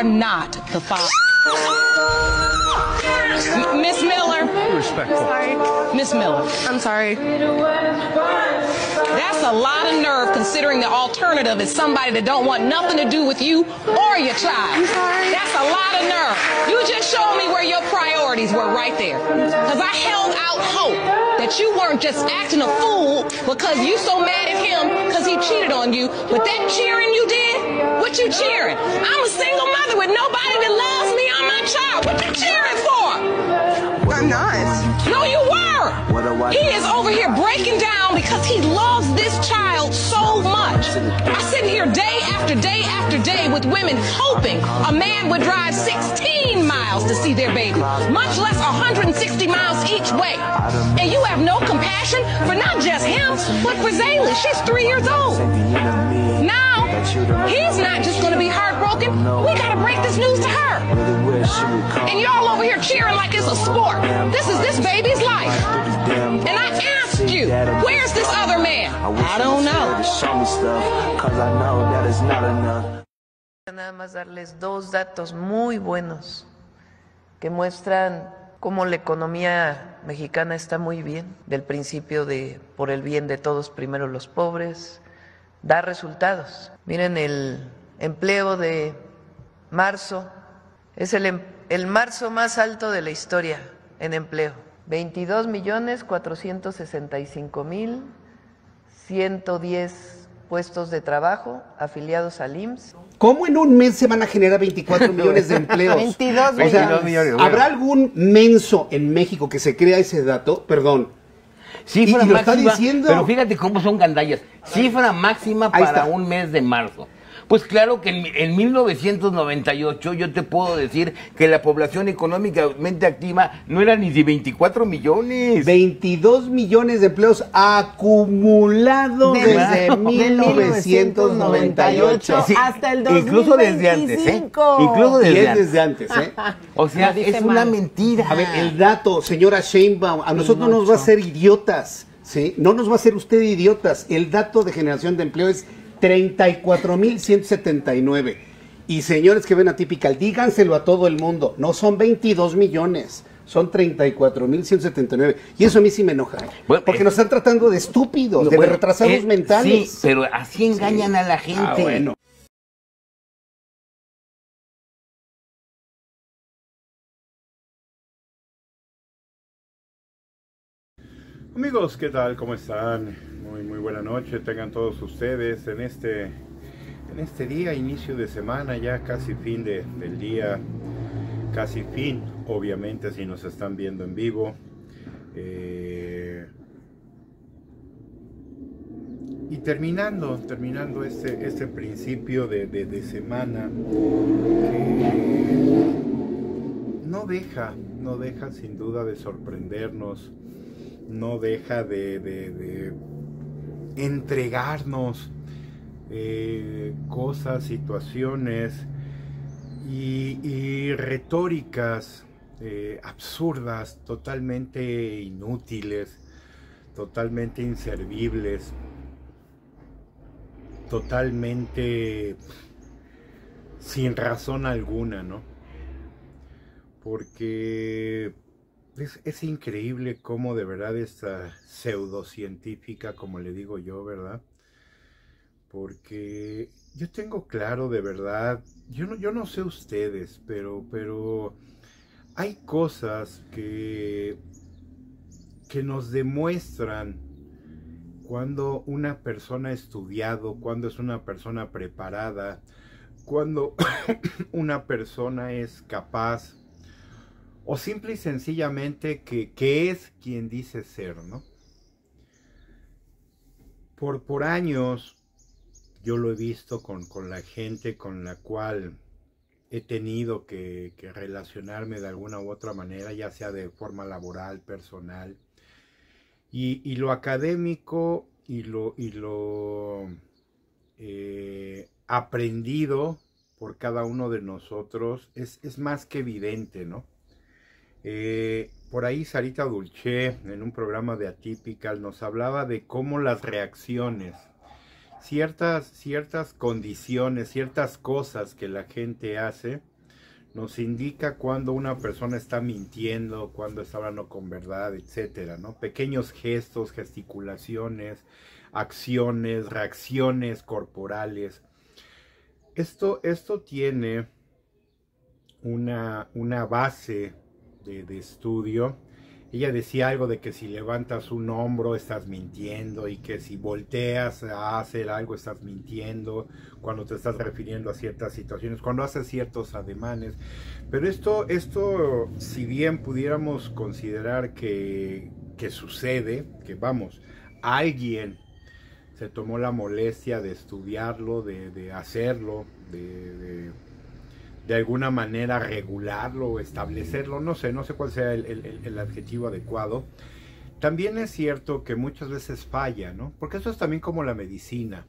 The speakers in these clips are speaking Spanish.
are not the father. Miss Miller. Respectful. Sorry. Miss Miller. I'm sorry. That's a lot of nerve considering the alternative is somebody that don't want nothing to do with you or your child. I'm sorry. That's a lot of nerve. You just showed me where your priorities were right there. Because I held out hope that you weren't just acting a fool because you so mad at him because he cheated on you. But that cheering you did, what you cheering? I'm a single mother with nobody that loves me or my child. What you cheering for? I'm not. No, you were. He is over here breaking down because he loves this child so much. I sit here day after day after day with women hoping a man would drive 16 miles to see their baby, much less 160 miles each way. And you have no compassion for not just him, but for Zaylee. She's 3 years old. Now, he's not just going to be heartbroken. We got to break this news to her. And y'all over here cheering like it's a sport. This is this baby's life. And I asked you, where's this other man? I don't know. Nada más darles dos datos muy buenos que muestran cómo la economía mexicana está muy bien, del principio de por el bien de todos, primero los pobres, da resultados. Miren, el empleo de marzo es el marzo más alto de la historia en empleo. 22.465.110 puestos de trabajo afiliados al IMSS. ¿Cómo en un mes se van a generar 24 millones de empleos? 22 O sea, millones. ¿habrá algún menso en México que se crea ese dato? Perdón. Cifra y lo máxima, está diciendo. pero fíjate cómo son gandallas. Cifra máxima Ahí para está. un mes de marzo. Pues claro que en 1998 yo te puedo decir que la población económicamente activa no era ni de 24 millones. 22 millones de empleos acumulados desde Desde 1998. Sí, hasta el 2025. Incluso desde antes, ¿eh? Incluso Y desde es antes. desde antes, ¿eh? O sea, Lo dice es una mal. mentira. A ver, el dato, señora Sheinbaum, a nosotros no nos va a hacer idiotas, ¿sí? No nos va a hacer usted idiotas. El dato de generación de empleo es 34.179. Y señores que ven Atypical, díganselo a todo el mundo. No son 22 millones, son 34.179. Y eso a mí sí me enoja. Bueno, porque nos están tratando de estúpidos, de Bueno, retrasados mentales. Sí, pero así engañan a la gente. Ah, bueno. Amigos, ¿qué tal? ¿Cómo están? Muy buena noche tengan todos ustedes en este día, inicio de semana, ya casi fin del día, casi fin, obviamente, si nos están viendo en vivo. Y terminando este principio de semana, que no deja sin duda de sorprendernos, no deja de entregarnos cosas, situaciones y retóricas absurdas, totalmente inútiles, totalmente inservibles, totalmente sin razón alguna, ¿no? Porque es increíble cómo de verdad esta pseudocientífica, como le digo yo, ¿verdad? Porque yo tengo claro de verdad, yo no sé ustedes, pero hay cosas que nos demuestran cuando una persona ha estudiado, cuando es una persona preparada, cuando una persona es capaz, o simple y sencillamente que es quien dice ser, ¿no? Por años yo lo he visto con la gente con la cual he tenido que relacionarme de alguna u otra manera, ya sea de forma laboral, personal, y lo académico y lo aprendido por cada uno de nosotros es más que evidente, ¿no? Por ahí Sarita Dulce en un programa de Atypical nos hablaba de cómo las reacciones, ciertas condiciones, ciertas cosas que la gente hace, nos indica cuando una persona está mintiendo, cuando está hablando con verdad, etcétera, ¿no? Pequeños gestos, gesticulaciones, acciones, reacciones corporales. Esto tiene una base de estudio. Ella decía algo de que si levantas un hombro estás mintiendo, y que si volteas a hacer algo estás mintiendo cuando te estás refiriendo a ciertas situaciones, cuando haces ciertos ademanes. Pero esto si bien pudiéramos considerar que sucede, que vamos, alguien se tomó la molestia de estudiarlo, de hacerlo, de alguna manera regularlo, establecerlo, no sé cuál sea el adjetivo adecuado. También es cierto que muchas veces falla, ¿no? Porque eso es también como la medicina.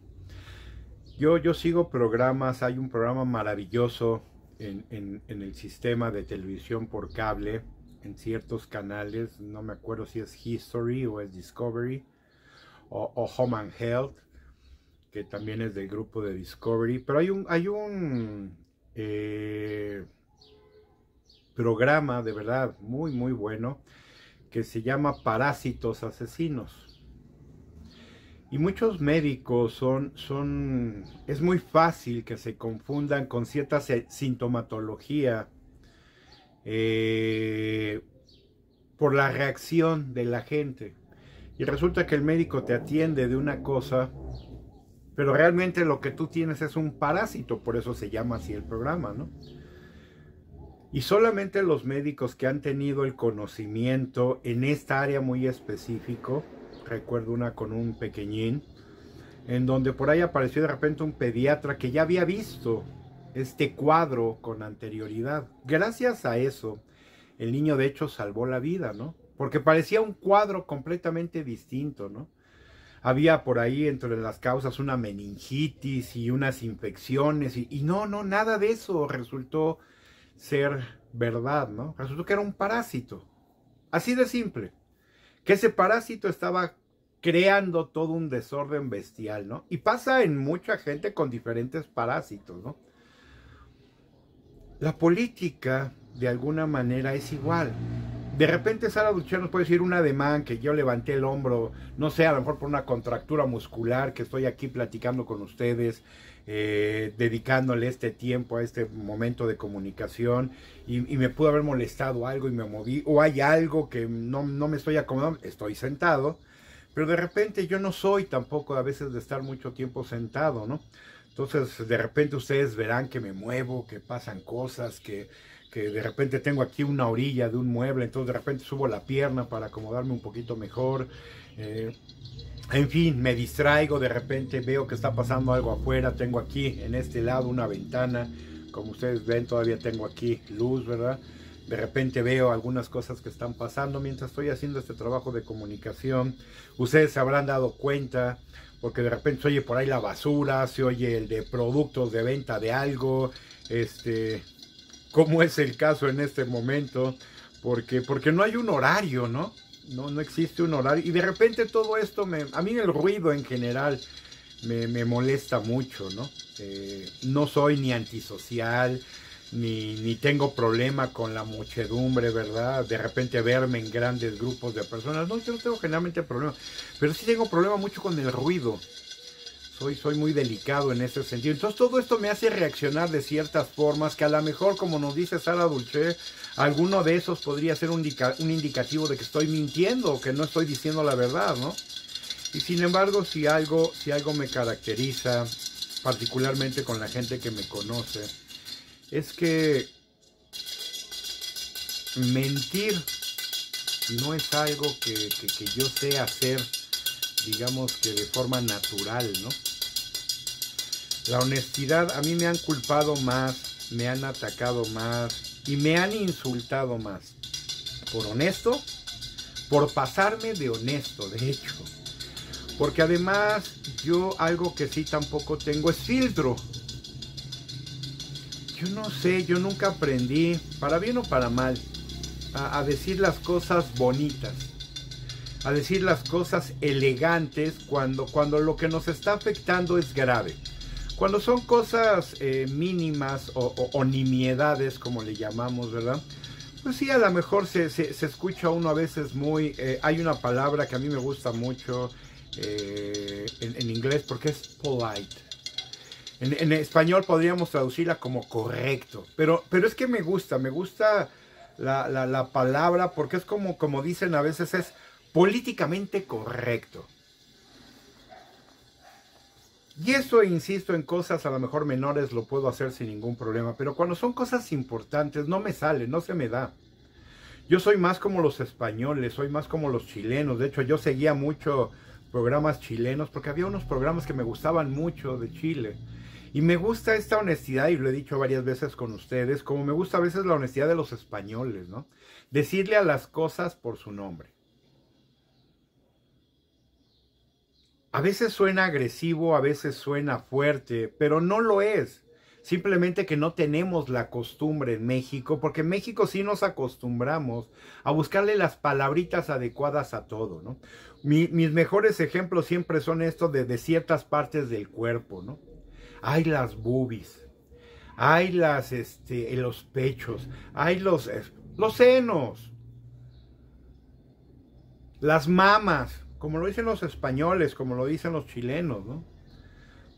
Yo sigo programas, hay un programa maravilloso en el sistema de televisión por cable, en ciertos canales, no me acuerdo si es History o es Discovery, o Home and Health, que también es del grupo de Discovery, pero hay un programa de verdad muy bueno que se llama Parásitos Asesinos, y muchos médicos es muy fácil que se confundan con cierta sintomatología por la reacción de la gente, y resulta que el médico te atiende de una cosa, pero realmente lo que tú tienes es un parásito, por eso se llama así el programa, ¿no? Y solamente los médicos que han tenido el conocimiento en esta área muy específico, recuerdo una con un pequeñín, en donde por ahí apareció de repente un pediatra que ya había visto este cuadro con anterioridad. Gracias a eso, el niño de hecho salvó la vida, ¿no? Porque parecía un cuadro completamente distinto, ¿no? Había por ahí entre las causas una meningitis y unas infecciones, y no, nada de eso resultó ser verdad, ¿no? Resultó que era un parásito, así de simple, que ese parásito estaba creando todo un desorden bestial, ¿no? Y pasa en mucha gente con diferentes parásitos, ¿no? La política, de alguna manera, es igual. De repente Sara Dulce nos puede decir un ademán, que yo levanté el hombro, no sé, a lo mejor por una contractura muscular, que estoy aquí platicando con ustedes, dedicándole este tiempo a este momento de comunicación, y me pudo haber molestado algo y me moví, o hay algo que no me estoy acomodando, estoy sentado, pero de repente yo no soy tampoco a veces de estar mucho tiempo sentado, ¿no? Entonces de repente ustedes verán que me muevo, que pasan cosas, que de repente tengo aquí una orilla de un mueble, entonces de repente subo la pierna para acomodarme un poquito mejor, en fin, me distraigo, de repente veo que está pasando algo afuera, tengo aquí en este lado una ventana, como ustedes ven todavía tengo aquí luz, ¿verdad? De repente veo algunas cosas que están pasando mientras estoy haciendo este trabajo de comunicación. Ustedes se habrán dado cuenta, porque de repente se oye por ahí la basura, se oye el de productos de venta de algo, como es el caso en este momento, porque no hay un horario, ¿no? No existe un horario, y de repente todo esto, a mí el ruido en general me molesta mucho, ¿no? No soy ni antisocial, ni tengo problema con la muchedumbre, ¿verdad? De repente verme en grandes grupos de personas, no, yo no tengo generalmente problema, pero sí tengo problema mucho con el ruido. Soy muy delicado en ese sentido. Entonces todo esto me hace reaccionar de ciertas formas que a lo mejor, como nos dice Sara Dulce, alguno de esos podría ser un indicativo de que estoy mintiendo o que no estoy diciendo la verdad, ¿no? Y sin embargo, si algo me caracteriza, particularmente con la gente que me conoce, es que mentir no es algo que yo sé hacer, digamos que de forma natural, ¿no? La honestidad, a mí me han culpado más, me han atacado más y me han insultado más. Por honesto, por pasarme de honesto, de hecho. Porque además, yo algo que sí tampoco tengo es filtro. Yo no sé, yo nunca aprendí, para bien o para mal, a decir las cosas bonitas, a decir las cosas elegantes cuando lo que nos está afectando es grave. Cuando son cosas mínimas o nimiedades, como le llamamos, ¿verdad? Pues sí, a lo mejor se escucha uno a veces muy... hay una palabra que a mí me gusta mucho en inglés porque es polite. En español podríamos traducirla como correcto, pero es que me gusta la palabra porque es como dicen a veces, es políticamente correcto. Y eso, insisto, en cosas a lo mejor menores lo puedo hacer sin ningún problema, pero cuando son cosas importantes no me sale, no se me da. Yo soy más como los españoles, soy más como los chilenos. De hecho, yo seguía mucho programas chilenos porque había unos programas que me gustaban mucho de Chile. Y me gusta esta honestidad, y lo he dicho varias veces con ustedes, como me gusta a veces la honestidad de los españoles, ¿no? Decirle a las cosas por su nombre. A veces suena agresivo, a veces suena fuerte, pero no lo es. Simplemente que no tenemos la costumbre en México, porque en México sí nos acostumbramos a buscarle las palabritas adecuadas a todo, ¿no? Mis mejores ejemplos siempre son estos de ciertas partes del cuerpo, ¿no? Hay las boobies, hay los pechos, hay los senos, las mamas, como lo dicen los españoles, como lo dicen los chilenos, ¿no?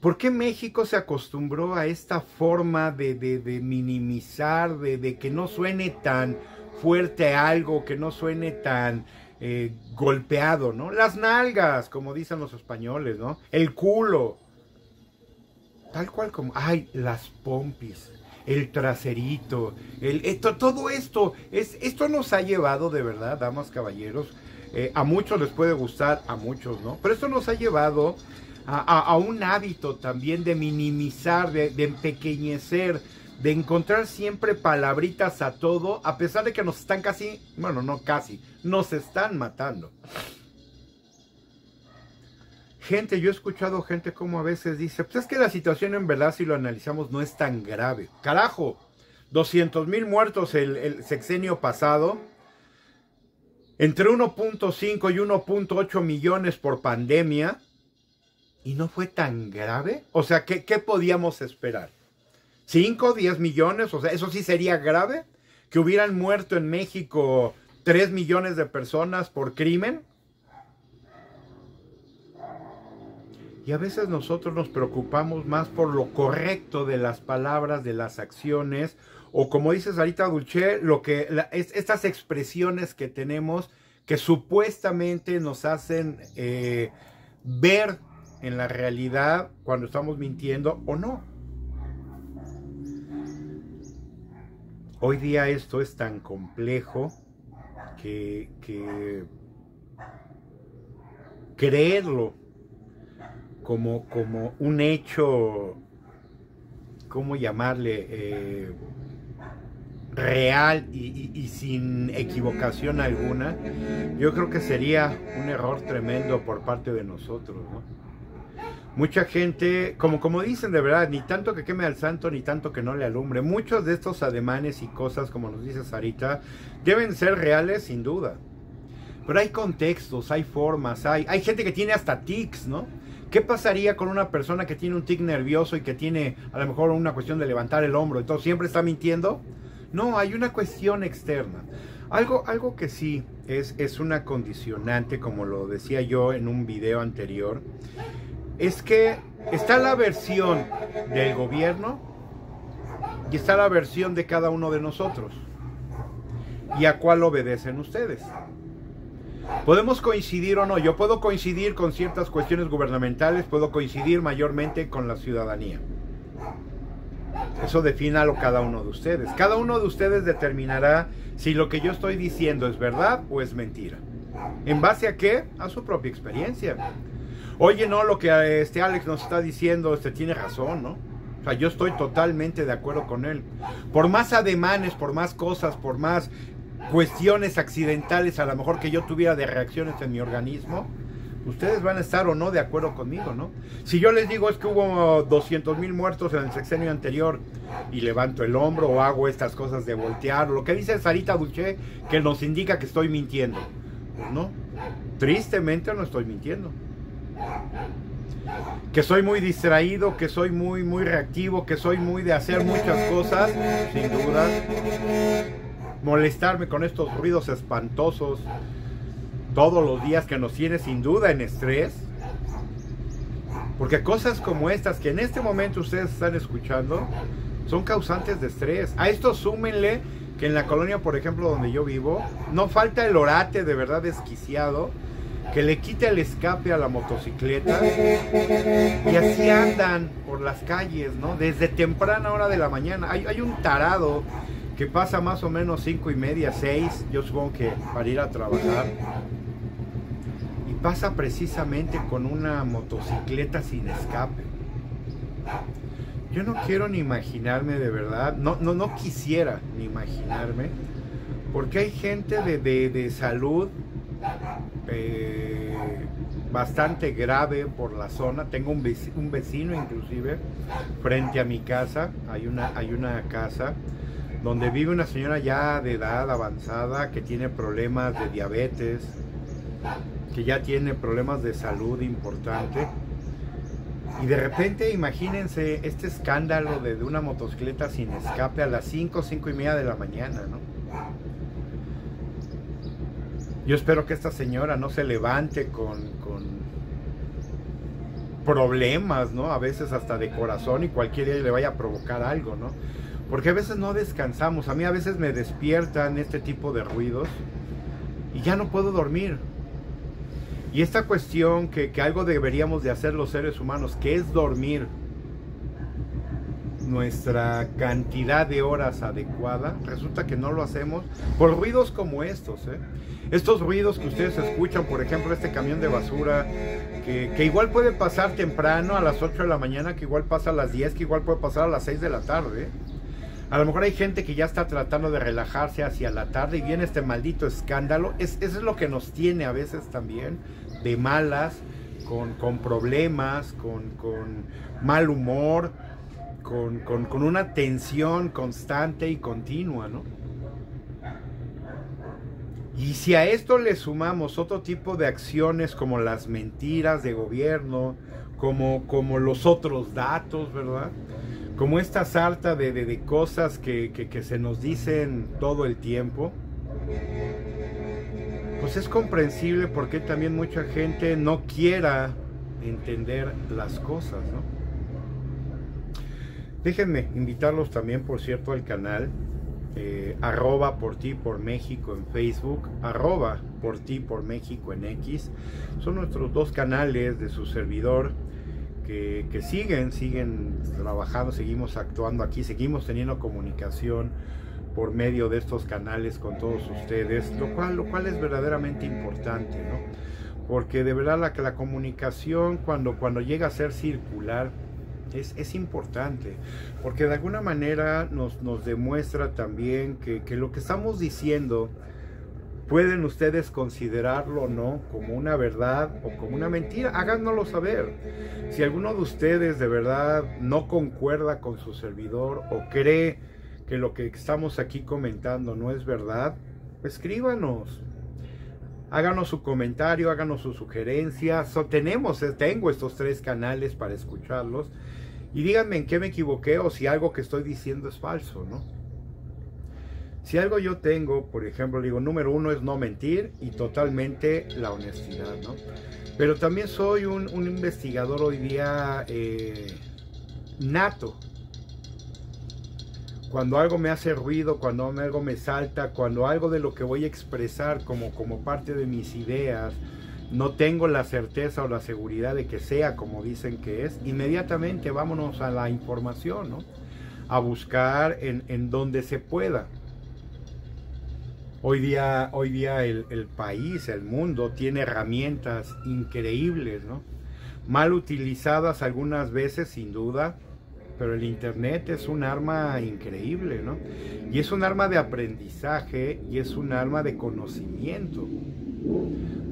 ¿Por qué México se acostumbró a esta forma de minimizar, de que no suene tan fuerte algo, que no suene tan golpeado, ¿no? Las nalgas, como dicen los españoles, ¿no? El culo. Tal cual como, ay, las pompis, el traserito, todo esto, esto nos ha llevado de verdad, damas, caballeros, a muchos les puede gustar, a muchos no, pero esto nos ha llevado a un hábito también de minimizar, de empequeñecer, de encontrar siempre palabritas a todo, a pesar de que nos están casi, bueno, no casi, nos están matando. Gente, yo he escuchado gente como a veces dice, pues es que la situación en verdad, si lo analizamos, no es tan grave. Carajo, 200,000 muertos el sexenio pasado, entre 1.5 y 1.8 millones por pandemia, y no fue tan grave. O sea, ¿qué podíamos esperar? ¿5, 10 millones? O sea, ¿eso sí sería grave? ¿Que hubieran muerto en México 3 millones de personas por crimen? Y a veces nosotros nos preocupamos más por lo correcto de las palabras, de las acciones, o como dice Sarita Dulce, estas expresiones que tenemos que supuestamente nos hacen ver en la realidad cuando estamos mintiendo o no. Hoy día esto es tan complejo que creerlo como un hecho, ¿cómo llamarle? Real y sin equivocación alguna, yo creo que sería un error tremendo por parte de nosotros, ¿no? Mucha gente, como dicen de verdad, ni tanto que queme al santo, ni tanto que no le alumbre. Muchos de estos ademanes y cosas, como nos dice Sarita, deben ser reales sin duda. Pero hay contextos, hay formas, hay gente que tiene hasta tics, ¿no? ¿Qué pasaría con una persona que tiene un tic nervioso y que tiene a lo mejor una cuestión de levantar el hombro? Entonces, ¿siempre está mintiendo? No, hay una cuestión externa. Algo que sí es una condicionante, como lo decía yo en un video anterior, es que está la versión del gobierno y está la versión de cada uno de nosotros. ¿Y a cuál obedecen ustedes? Podemos coincidir o no. Yo puedo coincidir con ciertas cuestiones gubernamentales, puedo coincidir mayormente con la ciudadanía. Eso defínalo cada uno de ustedes. Cada uno de ustedes determinará si lo que yo estoy diciendo es verdad o es mentira. ¿En base a qué? A su propia experiencia. Oye, no, lo que Alex nos está diciendo, tiene razón, ¿no? O sea, yo estoy totalmente de acuerdo con él. Por más ademanes, por más cosas, por más cuestiones accidentales a lo mejor que yo tuviera de reacciones en mi organismo, ustedes van a estar o no de acuerdo conmigo, ¿no? Si yo les digo es que hubo 200,000 muertos en el sexenio anterior y levanto el hombro o hago estas cosas de voltear, lo que dice Sarita Dulce, que nos indica que estoy mintiendo, pues no, tristemente no estoy mintiendo. Que soy muy distraído, que soy muy reactivo, que soy muy de hacer muchas cosas, sin duda. Molestarme con estos ruidos espantosos todos los días que nos tiene sin duda en estrés. Porque cosas como estas que en este momento ustedes están escuchando son causantes de estrés. A esto súmenle que en la colonia, por ejemplo, donde yo vivo, no falta el orate de verdad desquiciado que le quita el escape a la motocicleta y así andan por las calles, ¿no? Desde temprana hora de la mañana. Hay un tarado que pasa más o menos 5:30, 6, yo supongo que para ir a trabajar, y pasa precisamente con una motocicleta sin escape. Yo no quiero ni imaginarme, de verdad, no quisiera ni imaginarme, porque hay gente de salud bastante grave por la zona. Tengo un vecino inclusive frente a mi casa, hay una casa donde vive una señora ya de edad avanzada que tiene problemas de diabetes, que ya tiene problemas de salud importante. Y de repente imagínense este escándalo de una motocicleta sin escape a las 5:30 de la mañana, ¿no? Yo espero que esta señora no se levante con problemas, ¿no? A veces hasta de corazón, y cualquier día le vaya a provocar algo, ¿no? Porque a veces no descansamos. A mí a veces me despiertan este tipo de ruidos y ya no puedo dormir. Y esta cuestión que algo deberíamos de hacer los seres humanos, que es dormir nuestra cantidad de horas adecuada, resulta que no lo hacemos por ruidos como estos, ¿eh? Estos ruidos que ustedes escuchan, por ejemplo, este camión de basura, que igual puede pasar temprano a las 8 de la mañana, que igual pasa a las 10, que igual puede pasar a las 6 de la tarde, ¿eh? A lo mejor hay gente que ya está tratando de relajarse hacia la tarde y viene este maldito escándalo. Eso es lo que nos tiene a veces también de malas, con problemas, con mal humor, con una tensión constante y continua, ¿no? Y si a esto le sumamos otro tipo de acciones como las mentiras de gobierno, como los otros datos, ¿verdad? Como esta sarta de cosas que se nos dicen todo el tiempo, pues es comprensible porque también mucha gente no quiera entender las cosas, ¿no? Déjenme invitarlos también, por cierto, al canal @por ti por México en Facebook, @por ti por México en X. Son nuestros dos canales de su servidor que siguen trabajando, seguimos actuando aquí, seguimos teniendo comunicación por medio de estos canales con todos ustedes, lo cual es verdaderamente importante, ¿no? Porque de verdad la comunicación cuando llega a ser circular es importante, porque de alguna manera nos demuestra también que lo que estamos diciendo pueden ustedes considerarlo o no como una verdad o como una mentira. Háganoslo saber. Si alguno de ustedes de verdad no concuerda con su servidor o cree que lo que estamos aquí comentando no es verdad, escríbanos. Háganos su comentario, háganos su sugerencia. Tengo estos 3 canales para escucharlos. Y díganme en qué me equivoqué o si algo que estoy diciendo es falso, ¿no? Si algo yo tengo, por ejemplo, digo, número 1 es no mentir y totalmente la honestidad, ¿no? Pero también soy un investigador hoy día nato. Cuando algo me hace ruido, cuando algo me salta, cuando algo de lo que voy a expresar como parte de mis ideas, no tengo la certeza o la seguridad de que sea como dicen que es, inmediatamente vámonos a la información, ¿no? A buscar en donde se pueda. Hoy día el país, el mundo, tiene herramientas increíbles, ¿no? Mal utilizadas algunas veces, sin duda, pero el internet es un arma increíble, ¿no? Y es un arma de aprendizaje y es un arma de conocimiento.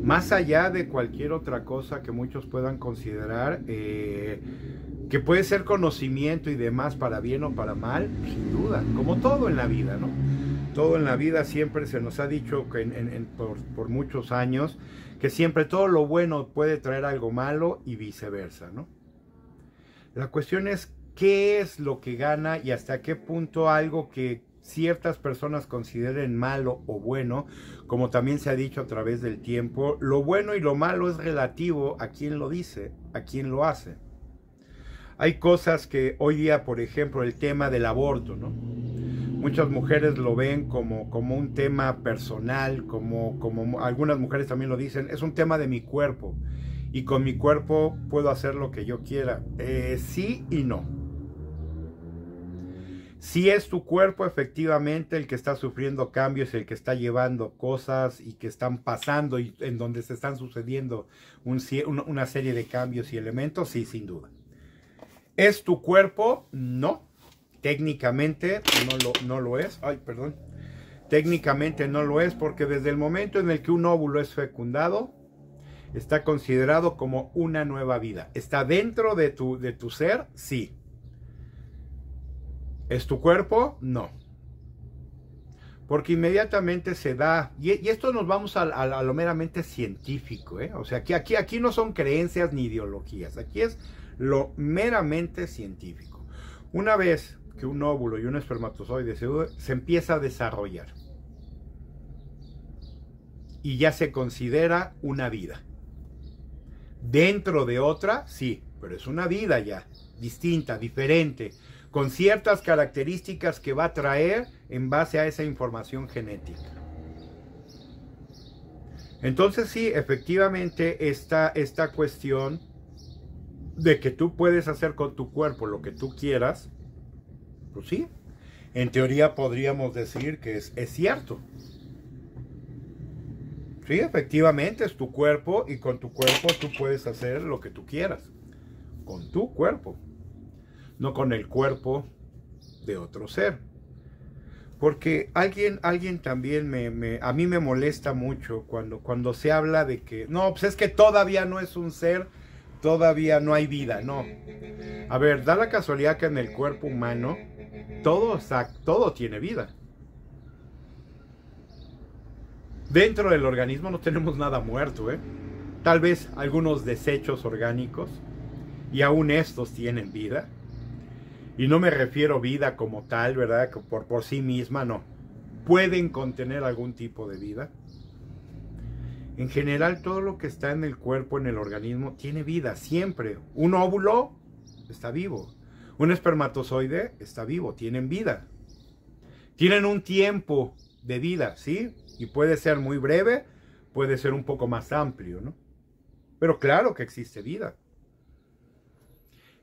Más allá de cualquier otra cosa que muchos puedan considerar, que puede ser conocimiento y demás para bien o para mal, sin duda, como todo en la vida, ¿no? Todo en la vida siempre se nos ha dicho que por muchos años que siempre todo lo bueno puede traer algo malo y viceversa, ¿no? La cuestión es qué es lo que gana y hasta qué punto algo que ciertas personas consideren malo o bueno, como también se ha dicho a través del tiempo, lo bueno y lo malo es relativo a quien lo dice, a quien lo hace. Hay cosas que hoy día, por ejemplo, el tema del aborto, ¿no? Muchas mujeres lo ven como un tema personal, como algunas mujeres también lo dicen, es un tema de mi cuerpo y con mi cuerpo puedo hacer lo que yo quiera. Sí y no. Si es tu cuerpo efectivamente el que está sufriendo cambios, el que está llevando cosas y que están pasando y en donde se están sucediendo una serie de cambios y elementos, sí, sin duda. ¿Es tu cuerpo? No. Técnicamente no lo es. Ay, perdón. Técnicamente no lo es porque desde el momento en el que un óvulo es fecundado, está considerado como una nueva vida. ¿Está dentro de tu ser? Sí. ¿Es tu cuerpo? No. Porque inmediatamente se da, y esto nos vamos a lo meramente científico, ¿eh? O sea, aquí no son creencias ni ideologías, aquí es lo meramente científico. Una vez que un óvulo y un espermatozoide se empieza a desarrollar y ya se considera una vida. Dentro de otra, sí, pero es una vida ya, distinta, diferente, con ciertas características que va a traer en base a esa información genética. Entonces sí, efectivamente esta cuestión de que tú puedes hacer con tu cuerpo lo que tú quieras, pues sí, en teoría podríamos decir que es cierto. Sí, efectivamente es tu cuerpo y con tu cuerpo tú puedes hacer lo que tú quieras. Con tu cuerpo. No con el cuerpo de otro ser. Porque alguien también a mí me molesta mucho cuando se habla de que, no, pues es que todavía no es un ser, todavía no hay vida, no. A ver, da la casualidad que en el cuerpo humano todo tiene vida. Dentro del organismo no tenemos nada muerto, ¿eh? Tal vez algunos desechos orgánicos, y aún estos tienen vida. Y no me refiero vida como tal, ¿verdad? Por sí misma, no. Pueden contener algún tipo de vida. En general, todo lo que está en el cuerpo, en el organismo, tiene vida, siempre. Un óvulo está vivo. Un espermatozoide está vivo, tienen vida. Tienen un tiempo de vida, ¿sí? Y puede ser muy breve, puede ser un poco más amplio, ¿no? Pero claro que existe vida.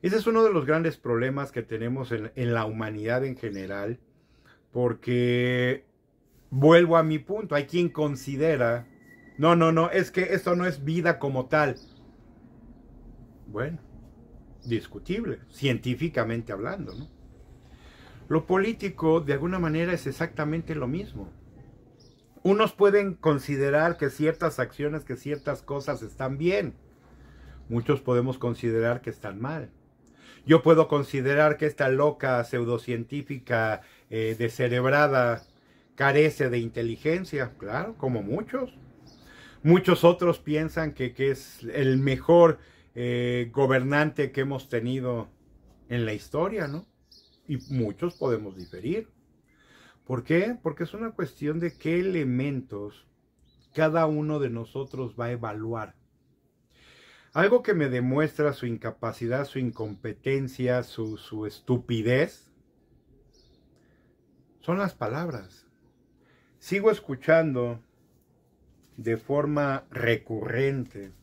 Ese es uno de los grandes problemas que tenemos en la humanidad en general, porque vuelvo a mi punto, hay quien considera, no, es que esto no es vida como tal. Bueno, discutible, científicamente hablando, ¿no? Lo político, de alguna manera, es exactamente lo mismo. Unos pueden considerar que ciertas acciones, que ciertas cosas están bien. Muchos podemos considerar que están mal. Yo puedo considerar que esta loca pseudocientífica descerebrada carece de inteligencia, claro, como muchos. Muchos otros piensan que es el mejor gobernante que hemos tenido en la historia, ¿no? Y muchos podemos diferir. ¿Por qué? Porque es una cuestión de qué elementos cada uno de nosotros va a evaluar. Algo que me demuestra su incapacidad, su incompetencia, su estupidez, son las palabras. Sigo escuchando de forma recurrente: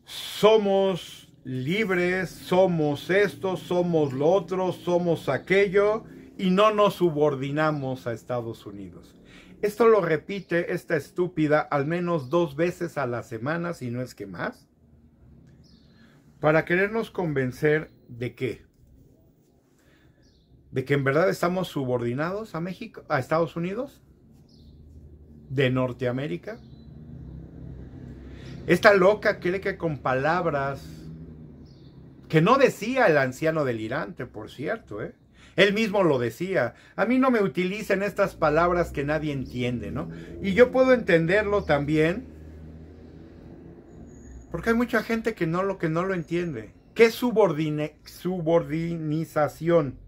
somos libres, somos esto, somos lo otro, somos aquello, y no nos subordinamos a Estados Unidos. Esto lo repite esta estúpida al menos 2 veces a la semana, si no es que más, para querernos convencer de qué. ¿De que en verdad estamos subordinados a México, a Estados Unidos? ¿De Norteamérica? Esta loca cree que con palabras que no decía el anciano delirante, por cierto, él mismo lo decía: a mí no me utilicen estas palabras que nadie entiende, ¿no? Y yo puedo entenderlo también Porque hay mucha gente que no lo entiende. ¿Qué es subordinización?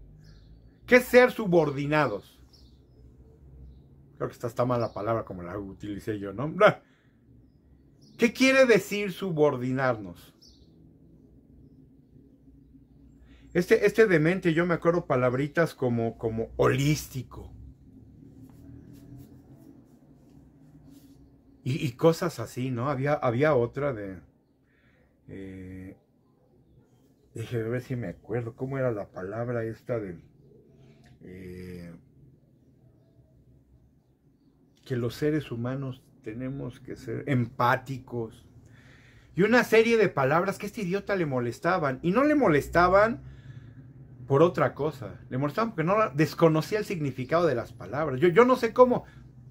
¿Qué es ser subordinados? Creo que esta está mala palabra como la utilicé yo, ¿no? ¿Qué quiere decir subordinarnos? Este demente, yo me acuerdo palabritas como holístico. Y cosas así, ¿no? Había otra de... déjeme ver si me acuerdo. ¿Cómo era la palabra esta de... que los seres humanos tenemos que ser empáticos. Y una serie de palabras que a este idiota le molestaban. Y no le molestaban por otra cosa. Le molestaban porque no desconocía el significado de las palabras. Yo no sé cómo...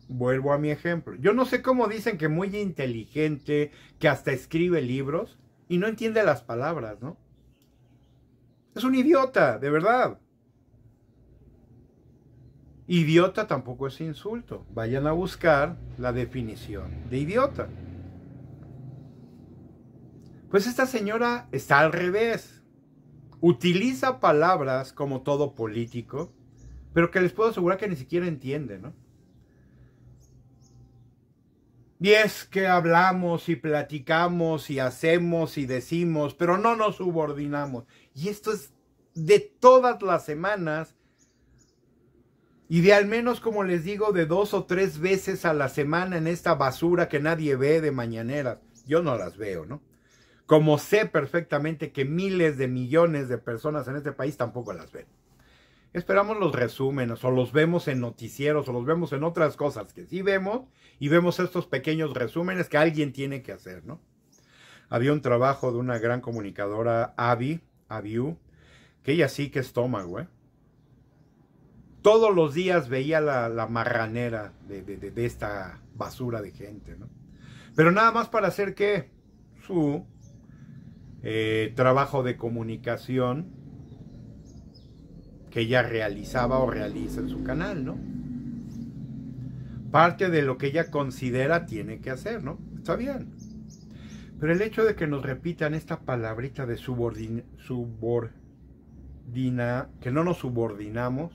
Vuelvo a mi ejemplo. Yo no sé cómo dicen que muy inteligente, que hasta escribe libros y no entiende las palabras, ¿no? Es un idiota, de verdad. Idiota tampoco es insulto. Vayan a buscar la definición de idiota. Pues esta señora está al revés. Utiliza palabras como todo político, pero que les puedo asegurar que ni siquiera entiende, ¿no? Y es que hablamos y platicamos y hacemos y decimos, pero no nos subordinamos. Y esto es de todas las semanas y de al menos, como les digo, de 2 o 3 veces a la semana en esta basura que nadie ve de mañaneras. Yo no las veo, ¿no? Como sé perfectamente que miles de millones de personas en este país tampoco las ven. Esperamos los resúmenes o los vemos en noticieros o los vemos en otras cosas que sí vemos y vemos estos pequeños resúmenes que alguien tiene que hacer, ¿no? Había un trabajo de una gran comunicadora, Abiu, que ella sí que estómago, ¿eh? Todos los días veía la marranera de esta basura de gente, ¿no? Pero nada más para hacer, ¿qué? Su trabajo de comunicación que ella realizaba o realiza en su canal, ¿no? Parte de lo que ella considera tiene que hacer, ¿no? Está bien. Pero el hecho de que nos repitan esta palabrita de que no nos subordinamos,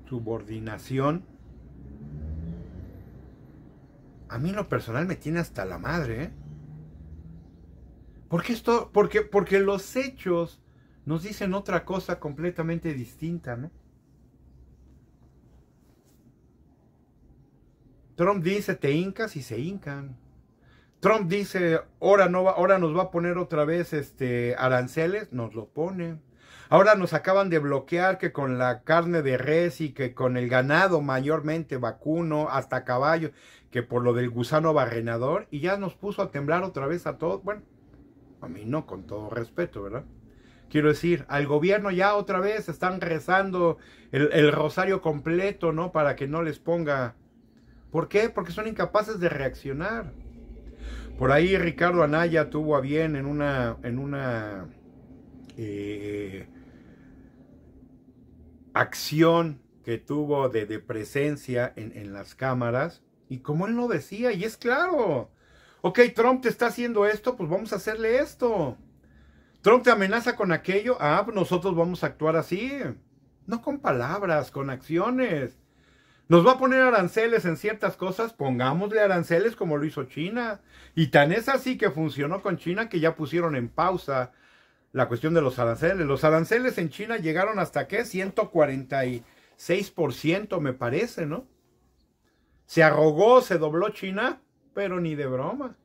subordinación, a mí en lo personal me tiene hasta la madre, ¿eh? Porque los hechos nos dicen otra cosa completamente distinta, ¿no? Trump dice, te hincas y se hincan. Trump dice, ahora nos va a poner otra vez aranceles, nos lo pone. Ahora nos acaban de bloquear que con la carne de res y que con el ganado mayormente vacuno, hasta caballo, que por lo del gusano barrenador, y ya nos puso a temblar otra vez a todos. Bueno, a mí no, con todo respeto, ¿verdad? Quiero decir, al gobierno ya otra vez están rezando el rosario completo, ¿no? Para que no les ponga... ¿Por qué? Porque son incapaces de reaccionar. Por ahí Ricardo Anaya tuvo a bien en una acción que tuvo de presencia en las cámaras, y como él lo decía, y es claro, ok, Trump te está haciendo esto, pues vamos a hacerle esto. Trump te amenaza con aquello, pues nosotros vamos a actuar así, no con palabras, con acciones. Nos va a poner aranceles en ciertas cosas, pongámosle aranceles como lo hizo China. Y tan es así que funcionó con China que ya pusieron en pausa la cuestión de los aranceles. Los aranceles en China llegaron hasta, ¿qué? 146%, me parece, ¿no? Se arrogó, se dobló China, pero ni de broma.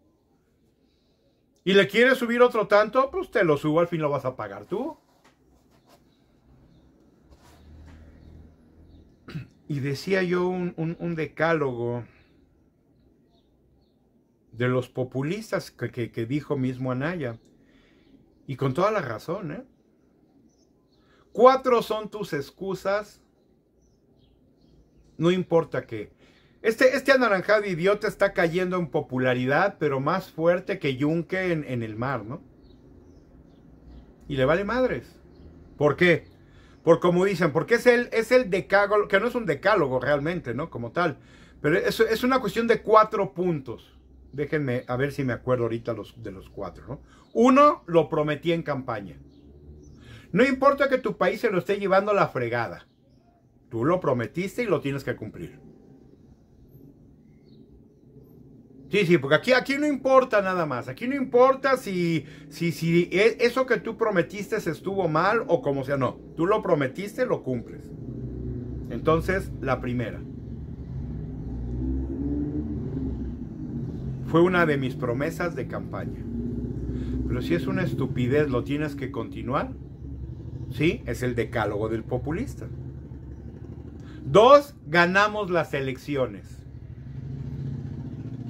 ¿Y le quieres subir otro tanto? Pues te lo subo, al fin lo vas a pagar tú. Y decía yo un decálogo de los populistas que dijo mismo Anaya. Y con toda la razón, ¿eh? 4 son tus excusas, no importa qué. Este anaranjado idiota está cayendo en popularidad, pero más fuerte que yunque en el mar, ¿no? Y le vale madres. ¿Por qué? Por como dicen, porque es el decálogo, que no es un decálogo realmente, ¿no? Como tal. Pero es una cuestión de 4 puntos. Déjenme a ver si me acuerdo ahorita de los 4, ¿no? 1, lo prometí en campaña. No importa que tu país se lo esté llevando a la fregada. Tú lo prometiste y lo tienes que cumplir. Sí, porque aquí no importa nada más. Aquí no importa si eso que tú prometiste se estuvo mal o como sea. No, tú lo prometiste, lo cumples. Entonces, la primera. Fue una de mis promesas de campaña. Pero si es una estupidez, ¿lo tienes que continuar? Sí, es el decálogo del populista. 2, ganamos las elecciones.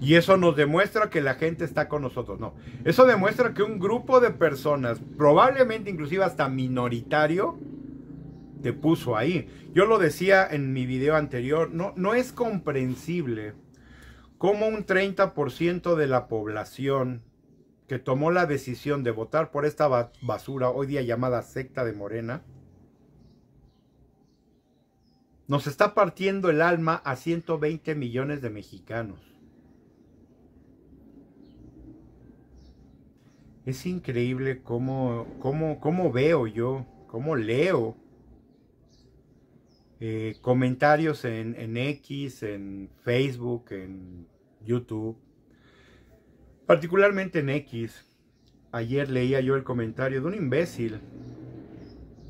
Y eso nos demuestra que la gente está con nosotros. No, eso demuestra que un grupo de personas, probablemente inclusive hasta minoritario, te puso ahí. Yo lo decía en mi video anterior, no es comprensible cómo un 30% de la población que tomó la decisión de votar por esta basura, hoy día llamada secta de Morena, nos está partiendo el alma a 120 millones de mexicanos. Es increíble cómo veo yo, cómo leo comentarios en X, en Facebook, en YouTube. Particularmente en X. Ayer leía yo el comentario de un imbécil.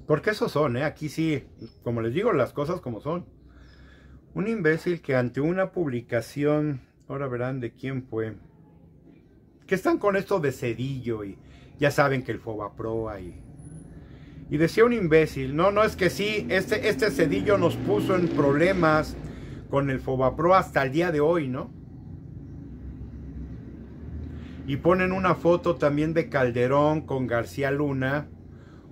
Porque esos son, aquí sí, como les digo, las cosas como son. Un imbécil que ante una publicación, ahora verán de quién fue, que están con esto de Cedillo y ya saben que el Fobaproa y decía un imbécil, no es que sí, este Cedillo nos puso en problemas con el Fobaproa hasta el día de hoy, ¿no? Y ponen una foto también de Calderón con García Luna,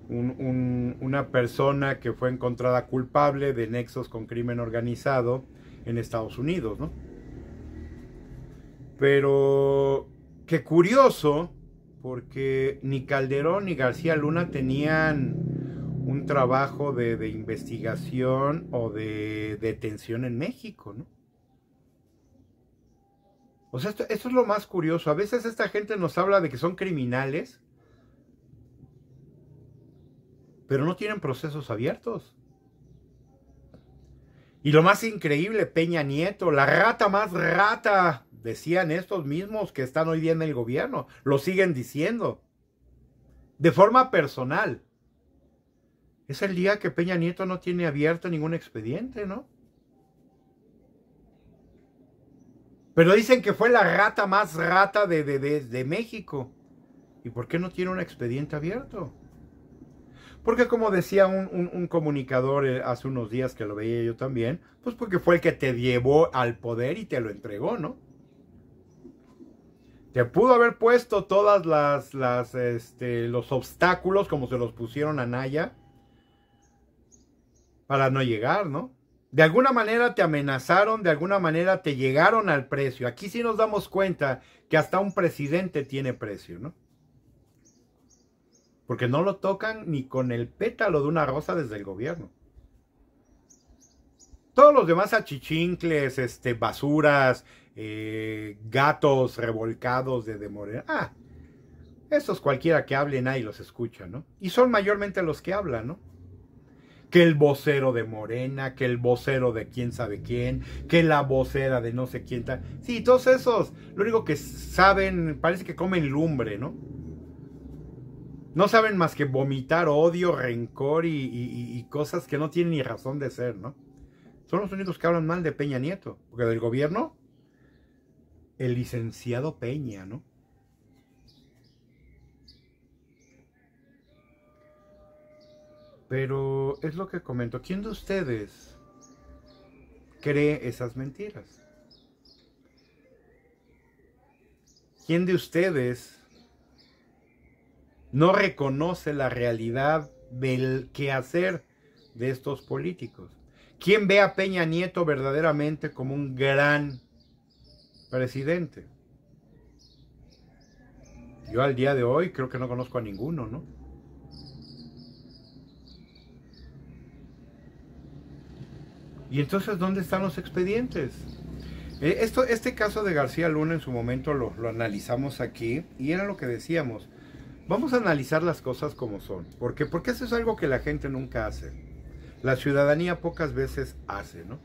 una persona que fue encontrada culpable de nexos con crimen organizado en Estados Unidos, ¿no? Pero qué curioso, porque ni Calderón ni García Luna tenían un trabajo de investigación o de detención en México, ¿no? O sea, esto es lo más curioso. A veces esta gente nos habla de que son criminales, pero no tienen procesos abiertos. Y lo más increíble, Peña Nieto, la rata más rata, decían estos mismos que están hoy día en el gobierno, lo siguen diciendo, de forma personal. Es el día que Peña Nieto no tiene abierto ningún expediente, ¿no? Pero dicen que fue la rata más rata de México. ¿Y por qué no tiene un expediente abierto? Porque como decía un comunicador hace unos días que lo veía yo también, pues porque fue el que te llevó al poder y te lo entregó, ¿no? Te pudo haber puesto todas los obstáculos como se los pusieron a Naya para no llegar, ¿no? De alguna manera te amenazaron, de alguna manera te llegaron al precio. Aquí sí nos damos cuenta que hasta un presidente tiene precio, ¿no? Porque no lo tocan ni con el pétalo de una rosa desde el gobierno. Todos los demás achichincles, basuras, gatos revolcados de Morena. Esos cualquiera que hable nadie los escucha, ¿no? Y son mayormente los que hablan, ¿no? Que el vocero de Morena, que el vocero de quién sabe quién, que la vocera de no sé quién tal. Sí, todos esos, lo único que saben, parece que comen lumbre, ¿no? No saben más que vomitar odio, rencor y cosas que no tienen ni razón de ser, ¿no? Son los únicos que hablan mal de Peña Nieto, porque del gobierno, el licenciado Peña, ¿no? Pero es lo que comento. ¿Quién de ustedes cree esas mentiras? ¿Quién de ustedes no reconoce la realidad del quehacer de estos políticos? ¿Quién ve a Peña Nieto verdaderamente como un gran presidente? Yo al día de hoy creo que no conozco a ninguno, ¿no? Y entonces, ¿dónde están los expedientes? Este caso de García Luna en su momento lo analizamos aquí y era lo que decíamos. Vamos a analizar las cosas como son. ¿Por qué? Porque eso es algo que la gente nunca hace. La ciudadanía pocas veces hace, ¿no?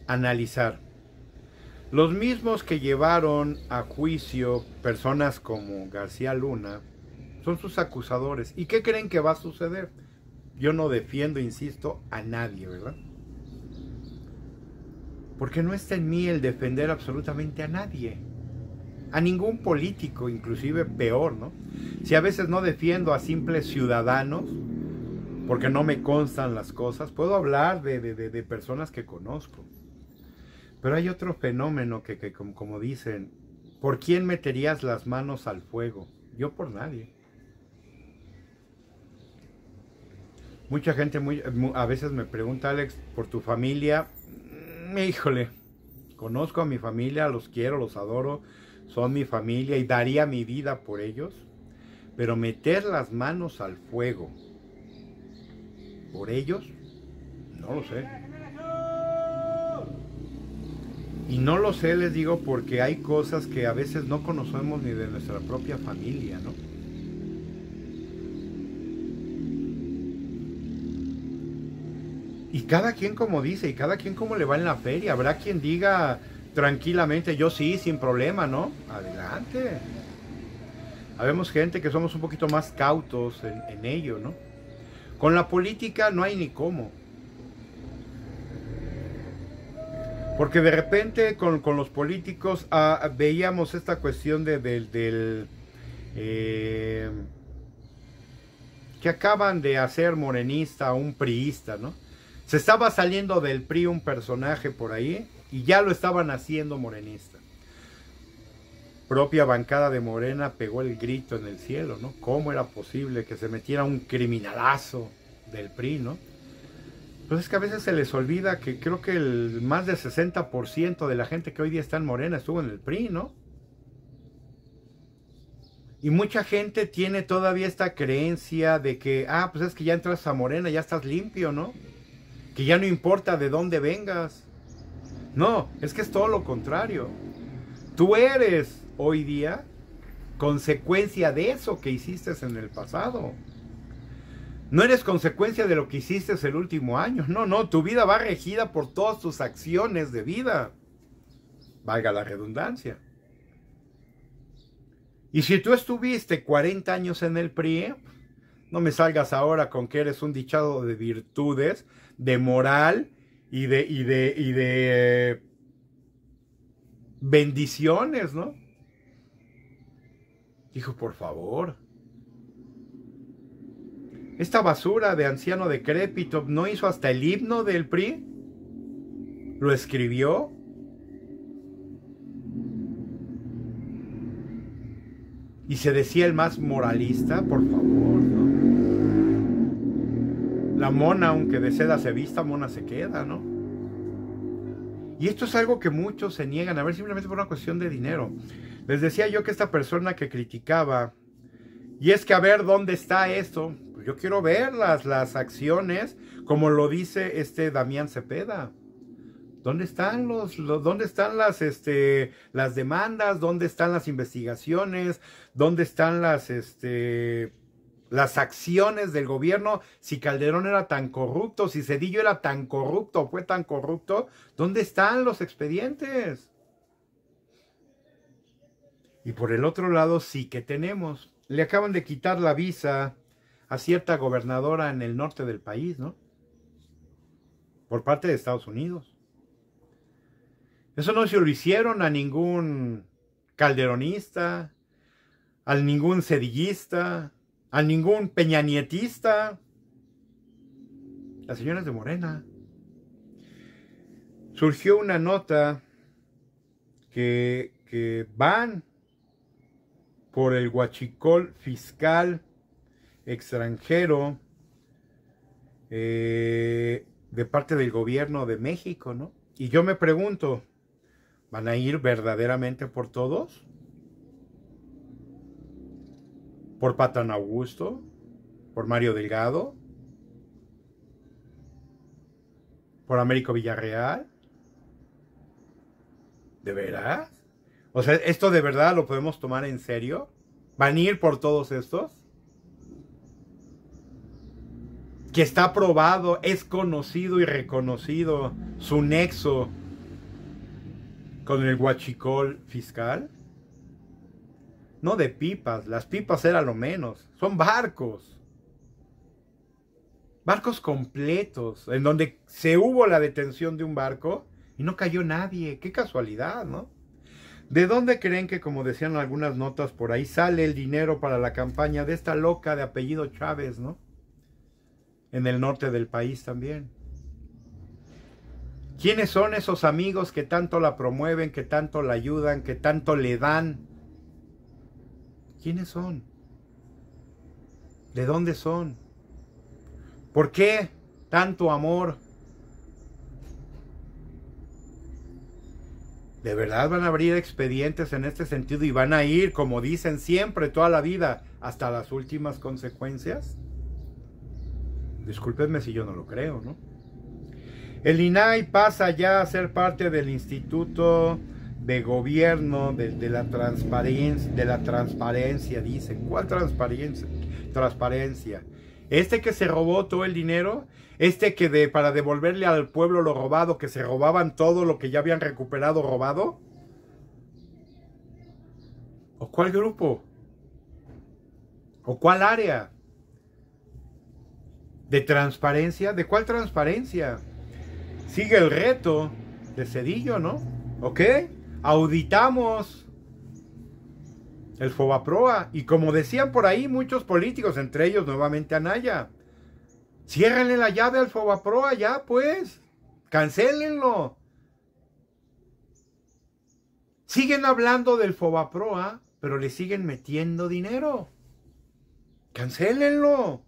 Analizar. Los mismos que llevaron a juicio personas como García Luna son sus acusadores. ¿Y qué creen que va a suceder? Yo no defiendo, insisto, a nadie, ¿verdad? Porque no está en mí el defender absolutamente a nadie. A ningún político, inclusive peor, ¿no? Si a veces no defiendo a simples ciudadanos, porque no me constan las cosas, puedo hablar de personas que conozco. Pero hay otro fenómeno que como dicen, ¿por quién meterías las manos al fuego? Yo por nadie. Mucha gente a veces me pregunta, Alex, por tu familia. Híjole, conozco a mi familia, los quiero, los adoro, son mi familia y daría mi vida por ellos. Pero meter las manos al fuego por ellos, no lo sé. Y no lo sé, les digo, porque hay cosas que a veces no conocemos ni de nuestra propia familia, ¿no? Y cada quien como dice, y cada quien como le va en la feria. Habrá quien diga tranquilamente, yo sí, sin problema, ¿no? Adelante. Habemos gente que somos un poquito más cautos en ello, ¿no? Con la política no hay ni cómo. Porque de repente con los políticos veíamos esta cuestión que acaban de hacer morenista a un priista, ¿no? Se estaba saliendo del PRI un personaje por ahí y ya lo estaban haciendo morenista. Propia bancada de Morena pegó el grito en el cielo, ¿no? ¿Cómo era posible que se metiera un criminalazo del PRI, ¿no? Pues es que a veces se les olvida que creo que más del 60% de la gente que hoy día está en Morena estuvo en el PRI, ¿no? Y mucha gente tiene todavía esta creencia de que, pues es que ya entras a Morena, ya estás limpio, ¿no? Que ya no importa de dónde vengas. No, es que es todo lo contrario. Tú eres hoy día consecuencia de eso que hiciste en el pasado. No eres consecuencia de lo que hiciste el último año. No, tu vida va regida por todas tus acciones de vida. Valga la redundancia. Y si tú estuviste 40 años en el PRI, no me salgas ahora con que eres un dichado de virtudes, de moral y de bendiciones, ¿no? Dijo, por favor. Esta basura de anciano decrépito no hizo hasta el himno del PRI. Lo escribió. Y se decía el más moralista, por favor, ¿no? La mona, aunque de seda se vista, mona se queda, ¿no? Y esto es algo que muchos se niegan a ver simplemente por una cuestión de dinero. Les decía yo que esta persona que criticaba, y es que a ver dónde está esto, pues yo quiero ver las acciones, como lo dice Damián Cepeda. ¿Dónde están dónde están las demandas? ¿Dónde están las investigaciones? ¿Dónde están las acciones del gobierno? Si Calderón era tan corrupto, si Zedillo era tan corrupto, fue tan corrupto, ¿dónde están los expedientes? Y por el otro lado sí que tenemos. Le acaban de quitar la visa a cierta gobernadora en el norte del país, ¿no? Por parte de Estados Unidos. Eso no se lo hicieron a ningún calderonista, a ningún cedillista, a ningún peñanietista. Las señoras de Morena. Surgió una nota que van por el huachicol fiscal extranjero de parte del gobierno de México, ¿no? Y yo me pregunto, ¿van a ir verdaderamente por todos? ¿Por Patán Augusto? ¿Por Mario Delgado? ¿Por Américo Villarreal? ¿De veras? O sea, ¿esto de verdad lo podemos tomar en serio? ¿Van a ir por todos estos? Que está probado, es conocido y reconocido su nexo con el huachicol fiscal. No de pipas, las pipas era lo menos, son barcos. Barcos completos, en donde se hubo la detención de un barco y no cayó nadie. Qué casualidad, ¿no? ¿De dónde creen que, como decían algunas notas por ahí, sale el dinero para la campaña de esta loca de apellido Chávez, ¿no? En el norte del país también. ¿Quiénes son esos amigos que tanto la promueven, que tanto la ayudan, que tanto le dan? ¿Quiénes son? ¿De dónde son? ¿Por qué tanto amor? ¿De verdad van a abrir expedientes en este sentido y van a ir, como dicen siempre, toda la vida, hasta las últimas consecuencias? Discúlpenme si yo no lo creo, ¿no? El INAI pasa ya a ser parte del Instituto de Gobierno de la transparencia, dicen. ¿Cuál transparencia? Transparencia. Este que se robó todo el dinero, este que para devolverle al pueblo lo robado, que se robaban todo lo que ya habían recuperado robado. ¿O cuál grupo? ¿O cuál área de transparencia? ¿De cuál transparencia? Sigue el reto de Zedillo, ¿no? ¿Ok? Auditamos el Fobaproa, y como decían por ahí muchos políticos, entre ellos nuevamente Anaya, ciérrenle la llave al Fobaproa ya, pues, cancélenlo. Siguen hablando del Fobaproa, pero le siguen metiendo dinero. Cancélenlo,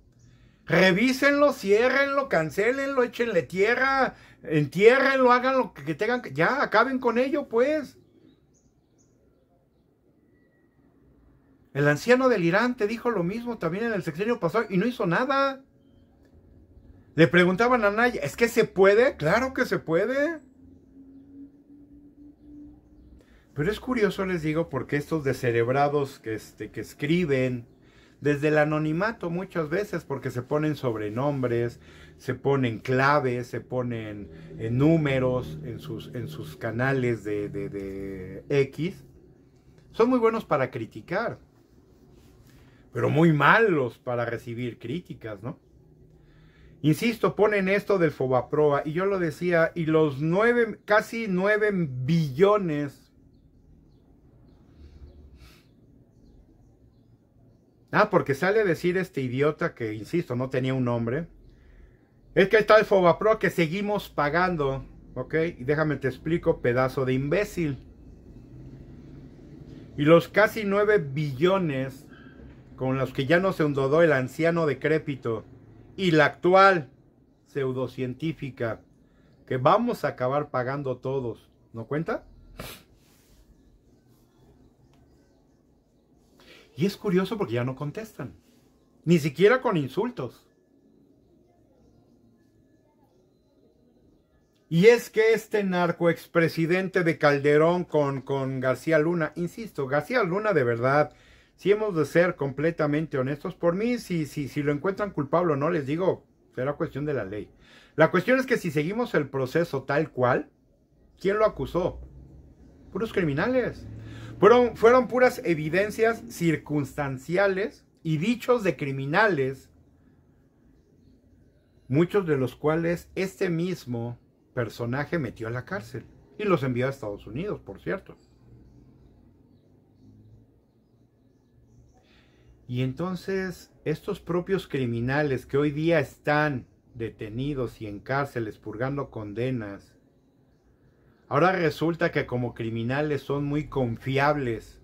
revísenlo, ciérrenlo, cancélenlo, échenle tierra, entiérrenlo, hagan lo que tengan que, ya, acaben con ello, pues. El anciano del Irán te dijo lo mismo también en el sexenio pasado y no hizo nada. Le preguntaban a Naya, ¿es que se puede? Claro que se puede. Pero es curioso, les digo, porque estos descerebrados que escriben desde el anonimato muchas veces, porque se ponen sobrenombres, se ponen claves, se ponen números en sus canales de X, son muy buenos para criticar, pero muy malos para recibir críticas, ¿no? Insisto, ponen esto del Fobaproa, y yo lo decía, y los casi 9 billones. Porque sale a decir este idiota que, insisto, no tenía un nombre. Es que está el Fobaproa que seguimos pagando, ¿ok? Y déjame te explico, pedazo de imbécil. Y los casi 9 billones con los que ya nos endeudó el anciano decrépito y la actual pseudocientífica, que vamos a acabar pagando todos, ¿no cuenta? Y es curioso porque ya no contestan, ni siquiera con insultos. Y es que este narco expresidente de Calderón con García Luna, insisto, García Luna de verdad, si hemos de ser completamente honestos, por mí, si lo encuentran culpable o no, les digo, será cuestión de la ley. La cuestión es que si seguimos el proceso tal cual, ¿quién lo acusó? Puros criminales. Fueron puras evidencias circunstanciales y dichos de criminales, muchos de los cuales este mismo personaje metió a la cárcel y los envió a Estados Unidos, por cierto. Y entonces estos propios criminales que hoy día están detenidos y en cárceles purgando condenas, ahora resulta que como criminales son muy confiables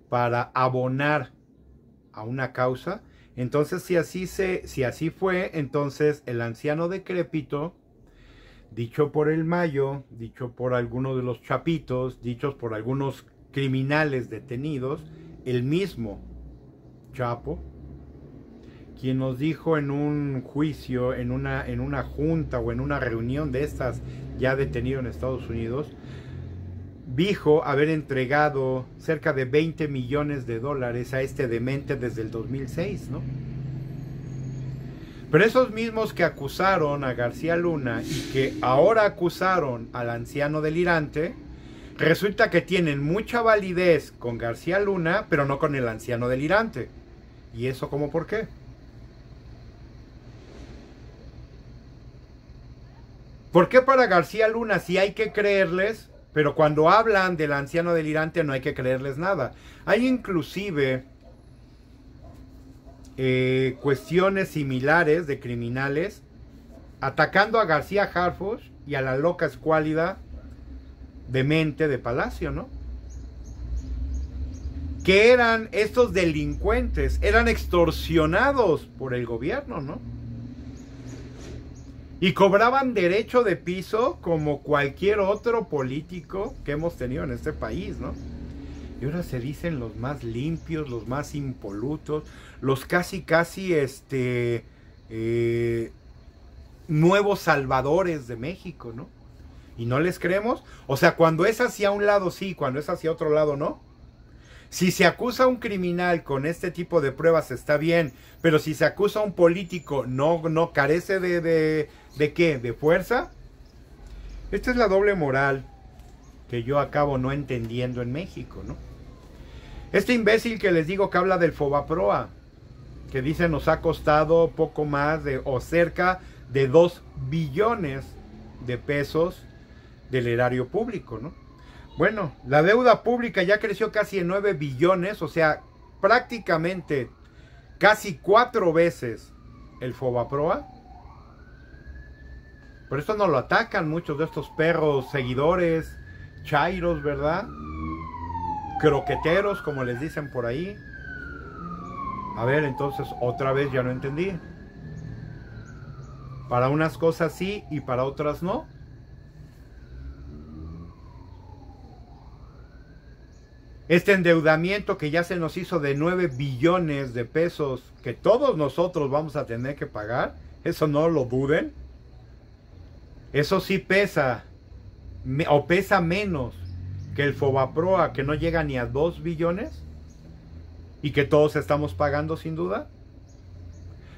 para abonar a una causa. Entonces si así fue, entonces el anciano decrépito, dicho por el Mayo, dicho por algunos de los chapitos, dichos por algunos criminales detenidos, el mismo Chapo, quien nos dijo en un juicio, en una junta o en una reunión de estas ya detenido en Estados Unidos, dijo haber entregado cerca de 20 millones de dólares a este demente desde el 2006, ¿no? Pero esos mismos que acusaron a García Luna y que ahora acusaron al anciano delirante, resulta que tienen mucha validez con García Luna, pero no con el anciano delirante. ¿Y eso cómo por qué? ¿Por qué para García Luna sí hay que creerles, pero cuando hablan del anciano delirante no hay que creerles nada? Hay inclusive cuestiones similares de criminales atacando a García Harfuch y a la loca escuálida demente de Palacio, ¿no? Que eran estos delincuentes, eran extorsionados por el gobierno, ¿no? Y cobraban derecho de piso como cualquier otro político que hemos tenido en este país, ¿no? Y ahora se dicen los más limpios, los más impolutos, los casi nuevos salvadores de México, ¿no? ¿Y no les creemos? O sea, cuando es hacia un lado sí, cuando es hacia otro lado no. Si se acusa a un criminal con este tipo de pruebas está bien, pero si se acusa a un político no carece de ¿qué? ¿De fuerza? Esta es la doble moral que yo acabo no entendiendo en México, ¿no? Este imbécil que les digo que habla del Fobaproa, que dice nos ha costado poco más de o cerca de 2 billones de pesos del erario público, ¿no? Bueno, la deuda pública ya creció casi en 9 billones, o sea, prácticamente casi 4 veces el Fobaproa. Por esto no lo atacan muchos de estos perros seguidores, chairos, ¿verdad? Croqueteros, como les dicen por ahí. A ver, entonces otra vez ya no entendí. Para unas cosas sí y para otras no. Este endeudamiento que ya se nos hizo de 9 billones de pesos que todos nosotros vamos a tener que pagar, eso no lo duden. Eso sí pesa, o pesa menos que el Fobaproa, que no llega ni a 2 billones y que todos estamos pagando sin duda.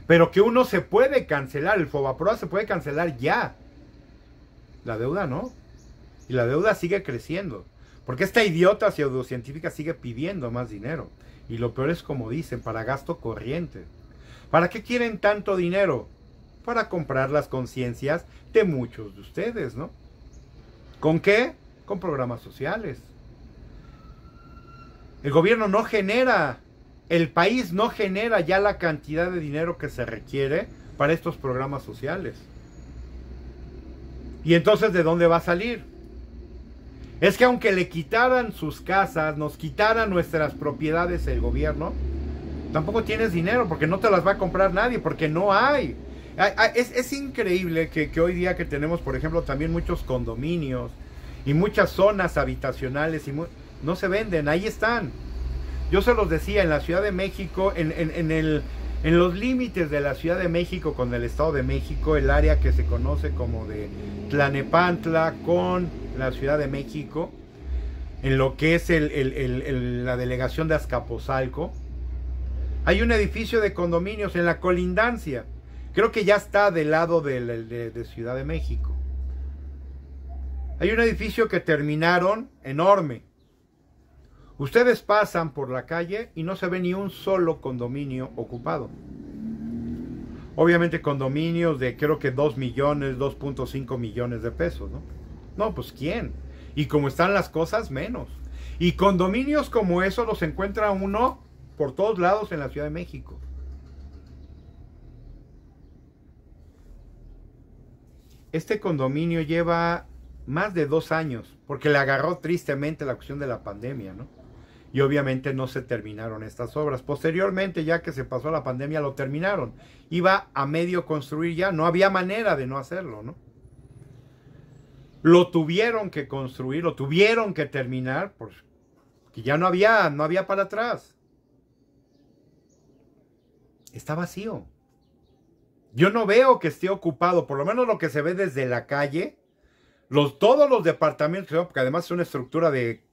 Pero que uno se puede cancelar, el Fobaproa se puede cancelar ya. La deuda no. Y la deuda sigue creciendo. Porque esta idiota pseudocientífica sigue pidiendo más dinero. Y lo peor es como dicen, para gasto corriente. ¿Para qué quieren tanto dinero? Para comprar las conciencias de muchos de ustedes, ¿no? ¿Con qué? Con programas sociales. El gobierno no genera, el país no genera ya la cantidad de dinero que se requiere para estos programas sociales. ¿Y entonces de dónde va a salir? Es que aunque le quitaran sus casas, nos quitaran nuestras propiedades el gobierno, tampoco tienes dinero porque no te las va a comprar nadie, porque no hay. Es increíble que hoy día que tenemos, por ejemplo, también muchos condominios y muchas zonas habitacionales y no se venden, ahí están. Yo se los decía, en la Ciudad de México, en los límites de la Ciudad de México con el Estado de México, el área que se conoce como de Tlanepantla con la Ciudad de México, en lo que es la delegación de Azcapotzalco, hay un edificio de condominios en la colindancia. Creo que ya está del lado de Ciudad de México. Hay un edificio que terminaron enorme. Ustedes pasan por la calle y no se ve ni un solo condominio ocupado. Obviamente condominios de creo que 2 millones, 2.5 millones de pesos, ¿no? No, pues ¿quién? Y como están las cosas, menos. Y condominios como eso los encuentra uno por todos lados en la Ciudad de México. Este condominio lleva más de 2 años, porque le agarró tristemente la cuestión de la pandemia, ¿no? Y obviamente no se terminaron estas obras. Posteriormente, ya que se pasó la pandemia, lo terminaron. Iba a medio construir ya, no había manera de no hacerlo, ¿no? Lo tuvieron que construir, lo tuvieron que terminar, porque ya no había para atrás. Está vacío. Yo no veo que esté ocupado, por lo menos lo que se ve desde la calle, Todos los departamentos, porque además es una estructura de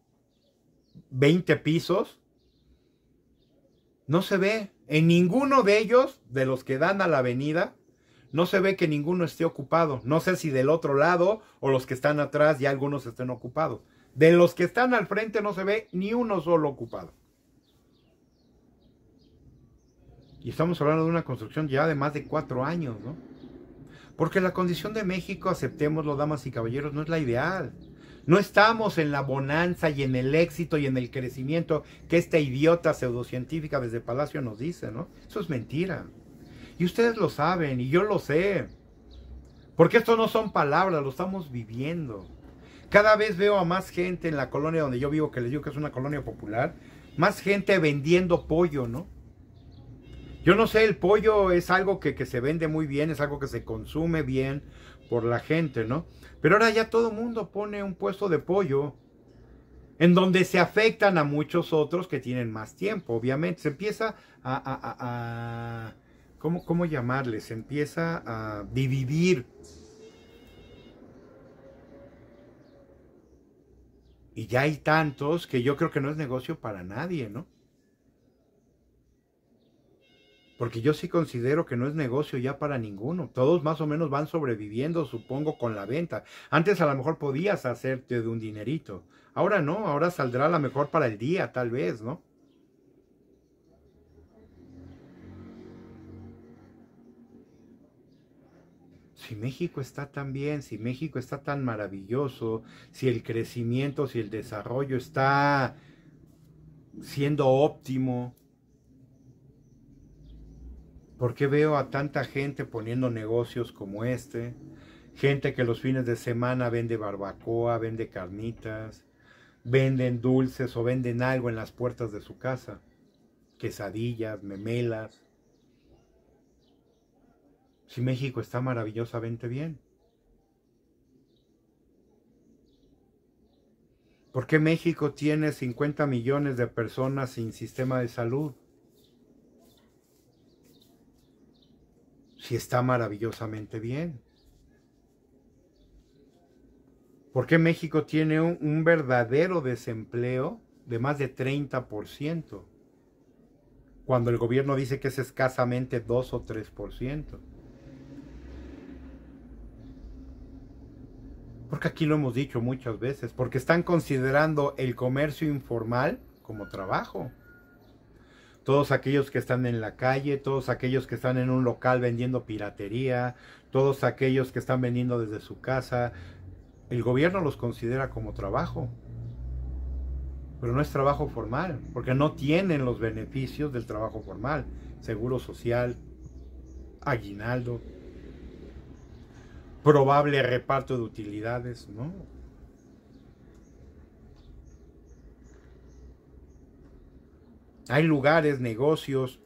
20 pisos, no se ve en ninguno de ellos, de los que dan a la avenida, no se ve que ninguno esté ocupado. No sé si del otro lado o los que están atrás ya algunos estén ocupados. De los que están al frente no se ve ni uno solo ocupado. Y estamos hablando de una construcción ya de más de 4 años, ¿no? Porque la condición de México, aceptémoslo, damas y caballeros, no es la ideal. No estamos en la bonanza y en el éxito y en el crecimiento que esta idiota pseudocientífica desde Palacio nos dice, ¿no? Eso es mentira. Y ustedes lo saben, y yo lo sé. Porque esto no son palabras, lo estamos viviendo. Cada vez veo a más gente en la colonia donde yo vivo, que les digo que es una colonia popular, más gente vendiendo pollo, ¿no? Yo no sé, el pollo es algo que se vende muy bien, es algo que se consume bien por la gente, ¿no? Pero ahora ya todo el mundo pone un puesto de pollo en donde se afectan a muchos otros que tienen más tiempo, obviamente. Se empieza ¿cómo llamarle? Se empieza a dividir. Y ya hay tantos que yo creo que no es negocio para nadie, ¿no? Porque yo sí considero que no es negocio ya para ninguno. Todos más o menos van sobreviviendo, supongo, con la venta. Antes a lo mejor podías hacerte de un dinerito. Ahora no, ahora saldrá a lo mejor para el día, tal vez, ¿no? Si México está tan bien, si México está tan maravilloso, si el crecimiento, si el desarrollo está siendo óptimo, ¿por qué veo a tanta gente poniendo negocios como este? Gente que los fines de semana vende barbacoa, vende carnitas, venden dulces o venden algo en las puertas de su casa. Quesadillas, memelas. Si México está maravillosamente bien. ¿Por qué México tiene 50 millones de personas sin sistema de salud? Si está maravillosamente bien. ¿Por qué México tiene un verdadero desempleo de más de 30%? Cuando el gobierno dice que es escasamente 2 o 3%. Porque aquí lo hemos dicho muchas veces, porque están considerando el comercio informal como trabajo. Todos aquellos que están en la calle, todos aquellos que están en un local vendiendo piratería, todos aquellos que están vendiendo desde su casa, el gobierno los considera como trabajo. Pero no es trabajo formal, porque no tienen los beneficios del trabajo formal. Seguro social, aguinaldo, probable reparto de utilidades, ¿no? Hay lugares, negocios,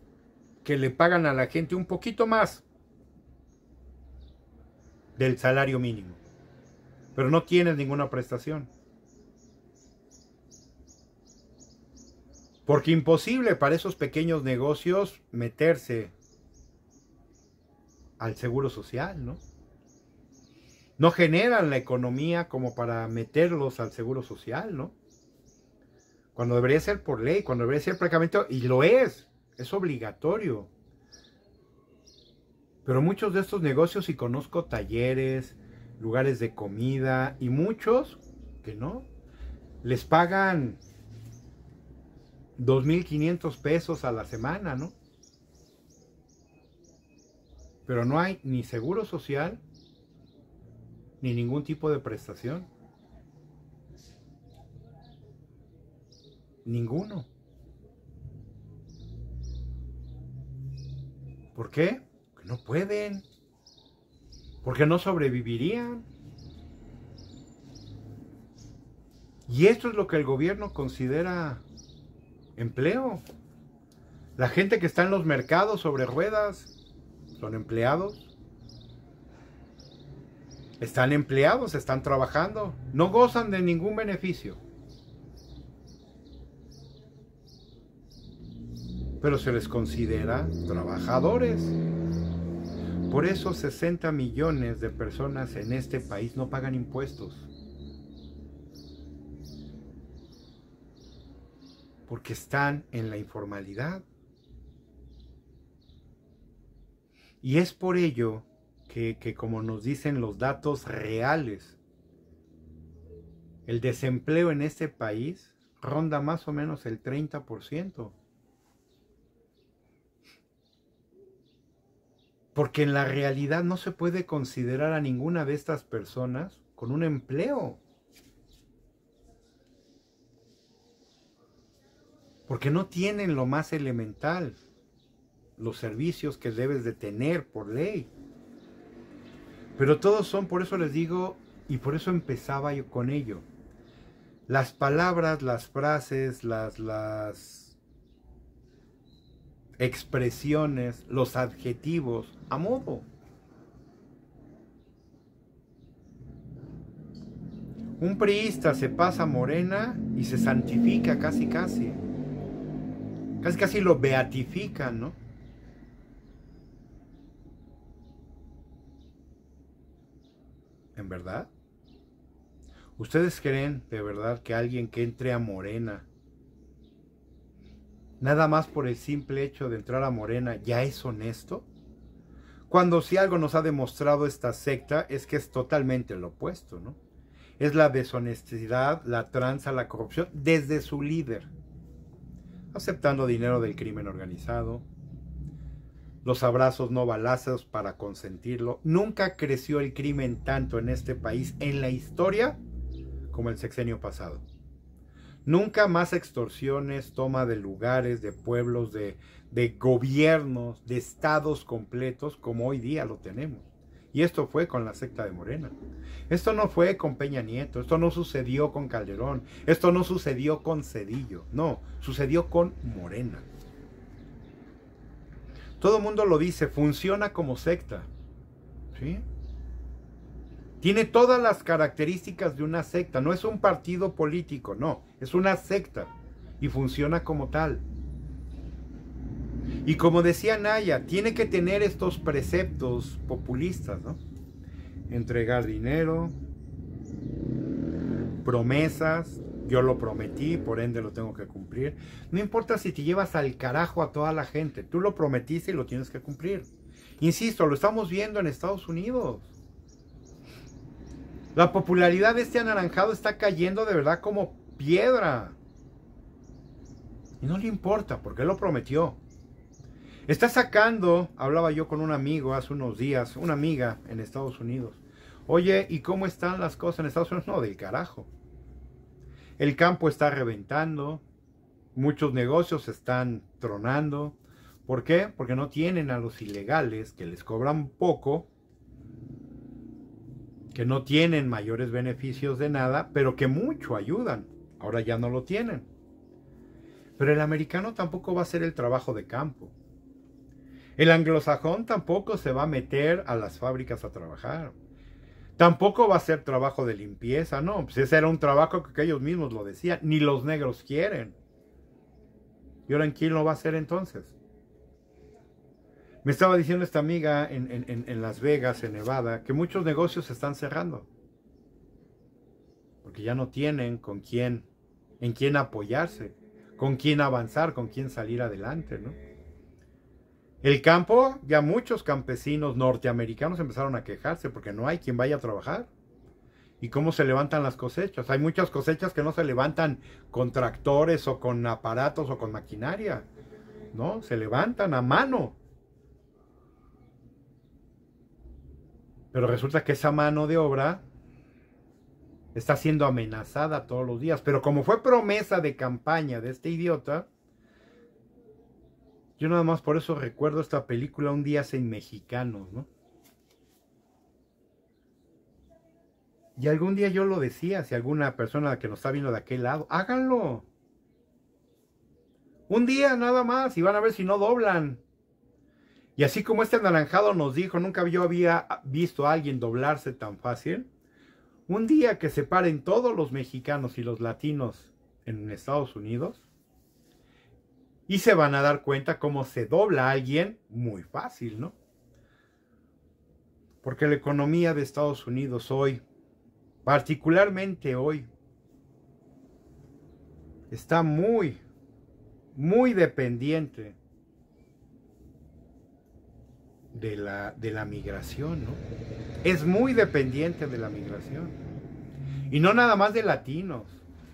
que le pagan a la gente un poquito más del salario mínimo, pero no tienes ninguna prestación. Porque imposible para esos pequeños negocios meterse al seguro social, ¿no? No generan la economía como para meterlos al seguro social, ¿no? Cuando debería ser por ley, cuando debería ser prácticamente, y lo es obligatorio. Pero muchos de estos negocios, y conozco talleres, lugares de comida, y muchos que no, les pagan 2,500 pesos a la semana, ¿no? Pero no hay ni seguro social, ni ningún tipo de prestación. Ninguno. ¿Por qué? Porque no pueden. Porque no sobrevivirían. Y esto es lo que el gobierno considera empleo. La gente que está en los mercados sobre ruedas son empleados. Están empleados, están trabajando, no gozan de ningún beneficio. Pero se les considera trabajadores. Por eso 60 millones de personas en este país no pagan impuestos. Porque están en la informalidad. Y es por ello que como nos dicen los datos reales, el desempleo en este país ronda más o menos el 30%. Porque en la realidad no se puede considerar a ninguna de estas personas con un empleo. Porque no tienen lo más elemental, los servicios que debes de tener por ley. Pero todos son, por eso les digo, y por eso empezaba yo con ello. Las palabras, las frases, las expresiones, los adjetivos, a modo. Un priista se pasa a Morena y se santifica casi casi. Casi casi lo beatifican, ¿no? ¿En verdad? ¿Ustedes creen de verdad que alguien que entre a Morena, nada más por el simple hecho de entrar a Morena, ya es honesto? Cuando si algo nos ha demostrado esta secta es que es totalmente lo opuesto, ¿no? Es la deshonestidad, la tranza, la corrupción desde su líder. Aceptando dinero del crimen organizado, los abrazos no balazos para consentirlo. Nunca creció el crimen tanto en este país en la historia como el sexenio pasado. Nunca más extorsiones, toma de lugares, de pueblos, de gobiernos, de estados completos como hoy día lo tenemos. Y esto fue con la secta de Morena. Esto no fue con Peña Nieto, esto no sucedió con Calderón, esto no sucedió con Zedillo, no, sucedió con Morena. Todo el mundo lo dice, funciona como secta, ¿sí? Tiene todas las características de una secta, no es un partido político, no, es una secta y funciona como tal. Y como decía Naya, tiene que tener estos preceptos populistas, ¿no? Entregar dinero, promesas, yo lo prometí, por ende lo tengo que cumplir. No importa si te llevas al carajo a toda la gente, tú lo prometiste y lo tienes que cumplir. Insisto, lo estamos viendo en Estados Unidos. La popularidad de este anaranjado está cayendo de verdad como piedra. Y no le importa, porque él lo prometió. Está sacando, hablaba yo con un amigo hace unos días, una amiga en Estados Unidos. Oye, ¿y cómo están las cosas en Estados Unidos? No, del carajo. El campo está reventando, muchos negocios están tronando. ¿Por qué? Porque no tienen a los ilegales que les cobran poco, que no tienen mayores beneficios de nada, pero que mucho ayudan. Ahora ya no lo tienen. Pero el americano tampoco va a hacer el trabajo de campo. El anglosajón tampoco se va a meter a las fábricas a trabajar. Tampoco va a hacer trabajo de limpieza, no. Pues ese era un trabajo que ellos mismos lo decían. Ni los negros quieren. ¿Y ahora en quién lo va a hacer entonces? Me estaba diciendo esta amiga en Las Vegas, en Nevada, que muchos negocios se están cerrando. Porque ya no tienen con quién, en quién apoyarse, con quién avanzar, con quién salir adelante, ¿no? El campo, ya muchos campesinos norteamericanos empezaron a quejarse porque no hay quien vaya a trabajar. ¿Y cómo se levantan las cosechas? Hay muchas cosechas que no se levantan con tractores o con aparatos o con maquinaria, ¿no? Se levantan a mano. Pero resulta que esa mano de obra está siendo amenazada todos los días. Pero como fue promesa de campaña de este idiota, yo nada más por eso recuerdo esta película Un día sin mexicanos, ¿no? Y algún día yo lo decía, si alguna persona que nos está viendo de aquel lado, háganlo. Un día nada más y van a ver si no doblan. Y así como este anaranjado nos dijo, nunca yo había visto a alguien doblarse tan fácil. Un día que se paren todos los mexicanos y los latinos en Estados Unidos y se van a dar cuenta cómo se dobla a alguien muy fácil, ¿no? Porque la economía de Estados Unidos hoy, particularmente hoy, está muy, muy dependiente de la migración, ¿no? Es muy dependiente de la migración. Y no nada más de latinos,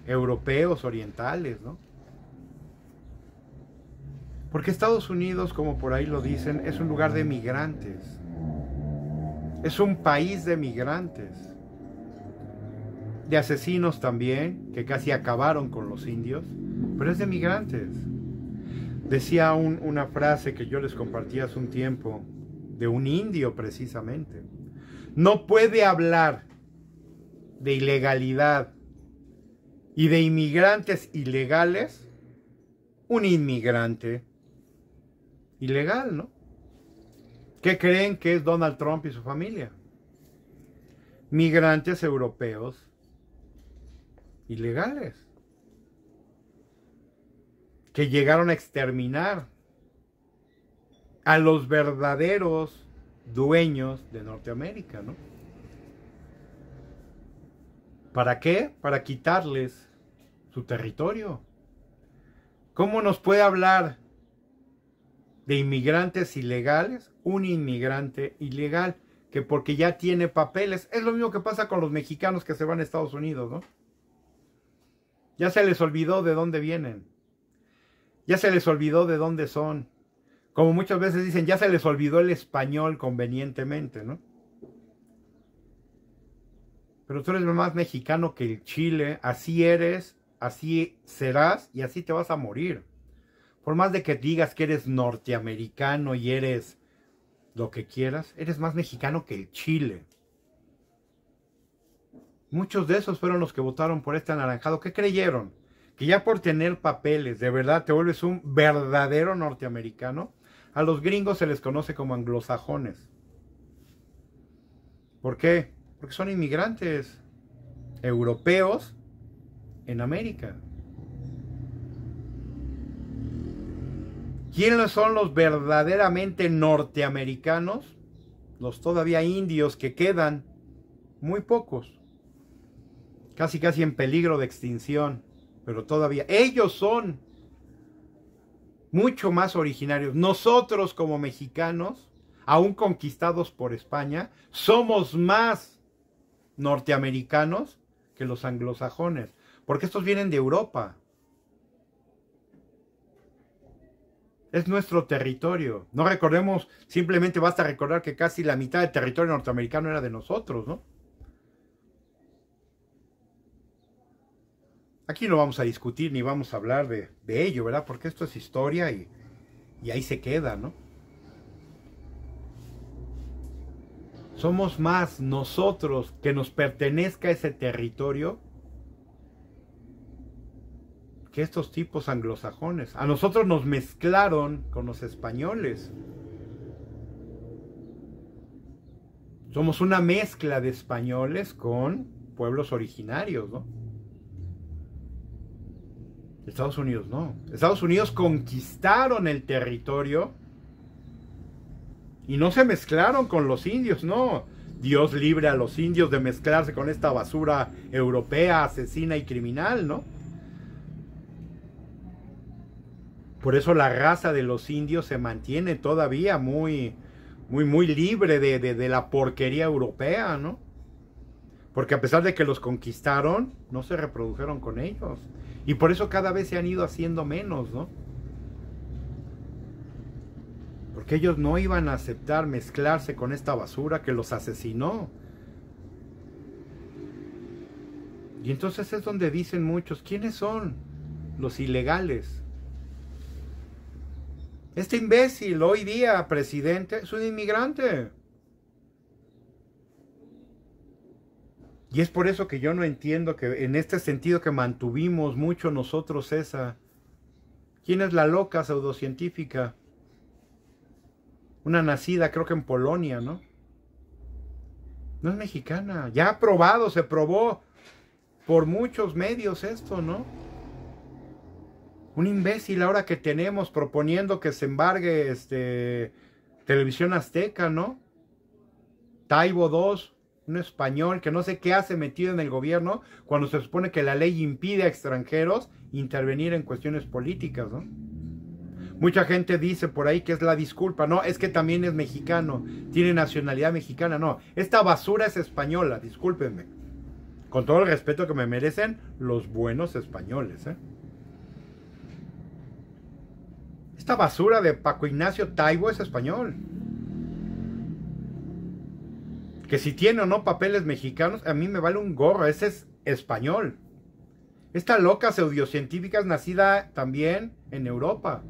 europeos, orientales, ¿no? Porque Estados Unidos, como por ahí lo dicen, es un lugar de migrantes. Es un país de migrantes. De asesinos también, que casi acabaron con los indios, pero es de migrantes. Decía una frase que yo les compartí hace un tiempo, de un indio precisamente. No puede hablar de ilegalidad y de inmigrantes ilegales un inmigrante ilegal, ¿no? ¿Qué creen que es Donald Trump y su familia? Migrantes europeos ilegales que llegaron a exterminar a los verdaderos dueños de Norteamérica, ¿no? ¿Para qué? Para quitarles su territorio. ¿Cómo nos puede hablar de inmigrantes ilegales? Un inmigrante ilegal que porque ya tiene papeles. Es lo mismo que pasa con los mexicanos que se van a Estados Unidos, ¿no? Ya se les olvidó de dónde vienen. Ya se les olvidó de dónde son. Como muchas veces dicen, ya se les olvidó el español convenientemente, ¿no? Pero tú eres más mexicano que el chile, así eres, así serás y así te vas a morir. Por más de que digas que eres norteamericano y eres lo que quieras, eres más mexicano que el chile. Muchos de esos fueron los que votaron por este anaranjado. ¿Qué creyeron? Que ya por tener papeles, de verdad te vuelves un verdadero norteamericano. A los gringos se les conoce como anglosajones. ¿Por qué? Porque son inmigrantes europeos en América. ¿Quiénes son los verdaderamente norteamericanos? Los todavía indios que quedan, muy pocos. Casi en peligro de extinción. Pero todavía, ellos son mucho más originarios. Nosotros como mexicanos, aún conquistados por España, somos más norteamericanos que los anglosajones, porque estos vienen de Europa. Es nuestro territorio. No recordemos, simplemente basta recordar que casi la mitad del territorio norteamericano era de nosotros, ¿no? Aquí no vamos a discutir ni vamos a hablar de ello, ¿verdad? Porque esto es historia y ahí se queda, ¿no? Somos más nosotros que nos pertenezca ese territorio que estos tipos anglosajones. A nosotros nos mezclaron con los españoles. Somos una mezcla de españoles con pueblos originarios, ¿no? Estados Unidos no. Estados Unidos conquistaron el territorio y no se mezclaron con los indios, no. Dios libre a los indios de mezclarse con esta basura europea, asesina y criminal, ¿no? Por eso la raza de los indios se mantiene todavía muy libre de la porquería europea, ¿no? Porque a pesar de que los conquistaron, no se reprodujeron con ellos. Y por eso cada vez se han ido haciendo menos, ¿no? Porque ellos no iban a aceptar mezclarse con esta basura que los asesinó. Y entonces es donde dicen muchos, ¿quiénes son los ilegales? Este imbécil, hoy día presidente, es un inmigrante. Y es por eso que yo no entiendo que en este sentido que mantuvimos mucho nosotros esa... ¿Quién es la loca pseudocientífica? Una nacida creo que en Polonia, ¿no? No es mexicana. Ya ha probado, se probó por muchos medios esto, ¿no? Un imbécil ahora que tenemos proponiendo que se embargue Televisión Azteca, ¿no? Taibo II, un español que no sé qué hace metido en el gobierno cuando se supone que la ley impide a extranjeros intervenir en cuestiones políticas, ¿no? Mucha gente dice por ahí que es la disculpa. No, es que también es mexicano, tiene nacionalidad mexicana. No, esta basura es española, discúlpenme. Con todo el respeto que me merecen los buenos españoles, ¿eh? Esta basura de Paco Ignacio Taibo es español. Que si tiene o no papeles mexicanos, a mí me vale un gorro, ese es español. Esta loca pseudocientífica es nacida también en Europa.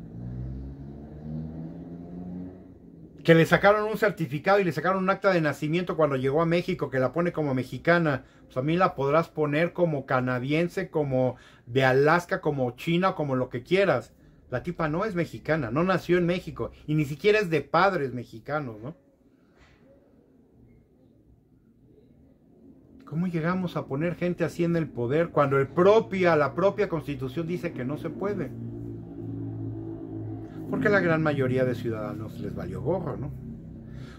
Que le sacaron un certificado y le sacaron un acta de nacimiento cuando llegó a México, que la pone como mexicana. Pues a mí la podrás poner como canadiense, como de Alaska, como China, como lo que quieras. La tipa no es mexicana, no nació en México y ni siquiera es de padres mexicanos, ¿no? ¿Cómo llegamos a poner gente así en el poder cuando la propia Constitución dice que no se puede? Porque la gran mayoría de ciudadanos les valió gorro, ¿no?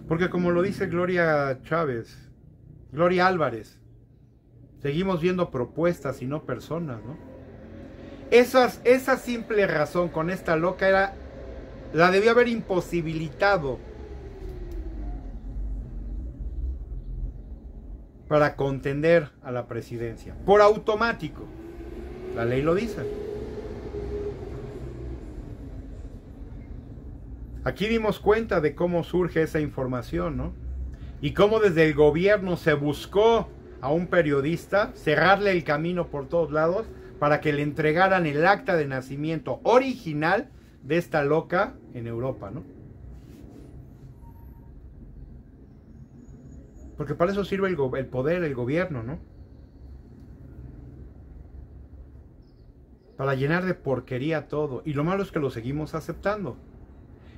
Porque como lo dice Gloria Álvarez, seguimos viendo propuestas y no personas, ¿no? Esa simple razón con esta loca la debió haber imposibilitado para contender a la presidencia. Por automático. La ley lo dice. Aquí dimos cuenta de cómo surge esa información, ¿no? Y cómo desde el gobierno se buscó a un periodista cerrarle el camino por todos lados para que le entregaran el acta de nacimiento original de esta loca en Europa, ¿no? Porque para eso sirve el poder, el gobierno, ¿no? Para llenar de porquería todo. Y lo malo es que lo seguimos aceptando.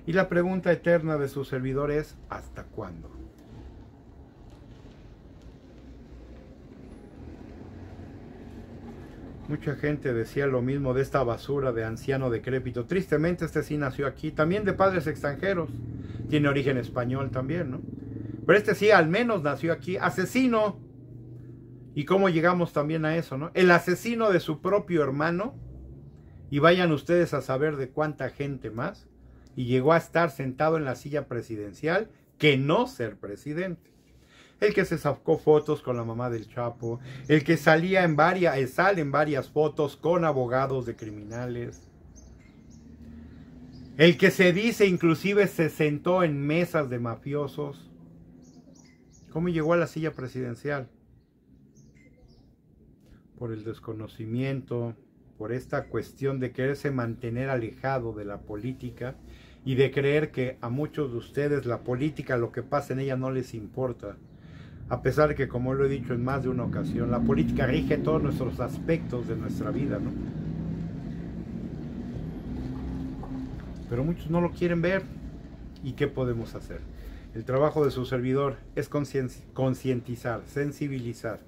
Y la pregunta eterna de su servidor es, ¿hasta cuándo? Mucha gente decía lo mismo de esta basura de anciano decrépito. Tristemente este sí nació aquí, también de padres extranjeros. Tiene origen español también, ¿no? Pero este sí al menos nació aquí, asesino. ¿Y cómo llegamos también a eso, no? El asesino de su propio hermano. Y vayan ustedes a saber de cuánta gente más. Y llegó a estar sentado en la silla presidencial que no ser presidente. El que se sacó fotos con la mamá del Chapo, el que salía sale en varias fotos con abogados de criminales, el que se dice inclusive se sentó en mesas de mafiosos. ¿Cómo llegó a la silla presidencial? Por el desconocimiento, por esta cuestión de quererse mantener alejado de la política y de creer que a muchos de ustedes la política, lo que pasa en ella no les importa. A pesar de que, como lo he dicho en más de una ocasión, la política rige todos nuestros aspectos de nuestra vida, ¿no? Pero muchos no lo quieren ver. ¿Y qué podemos hacer? El trabajo de su servidor es concientizar, sensibilizar,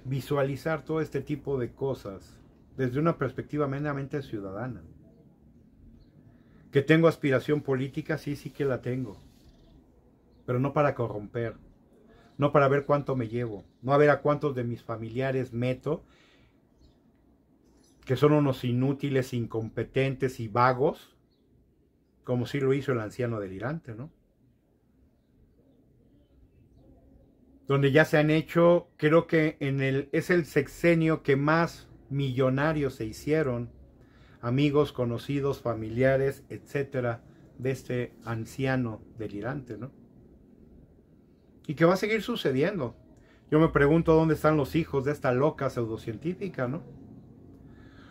visualizar todo este tipo de cosas desde una perspectiva meramente ciudadana. ¿Que tengo aspiración política? Sí que la tengo. Pero no para corromper. No para ver cuánto me llevo, no a ver a cuántos de mis familiares meto, que son unos inútiles, incompetentes y vagos, como sí lo hizo el anciano delirante, ¿no? Donde ya se han hecho, creo que es el sexenio que más millonarios se hicieron, amigos, conocidos, familiares, etcétera, de este anciano delirante, ¿no? Y que va a seguir sucediendo. Yo me pregunto dónde están los hijos de esta loca pseudocientífica, ¿no?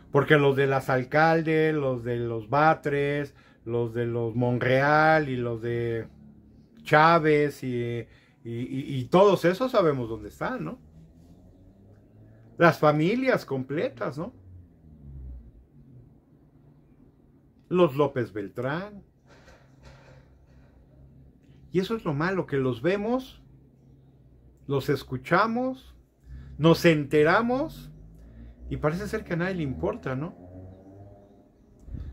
Porque los de las Alcalde, los de los Batres, los de los Monreal y los de Chávez y todos esos sabemos dónde están, ¿no? Las familias completas, ¿no? Los López Beltrán. Y eso es lo malo, que los vemos, los escuchamos, nos enteramos y parece ser que a nadie le importa, ¿no?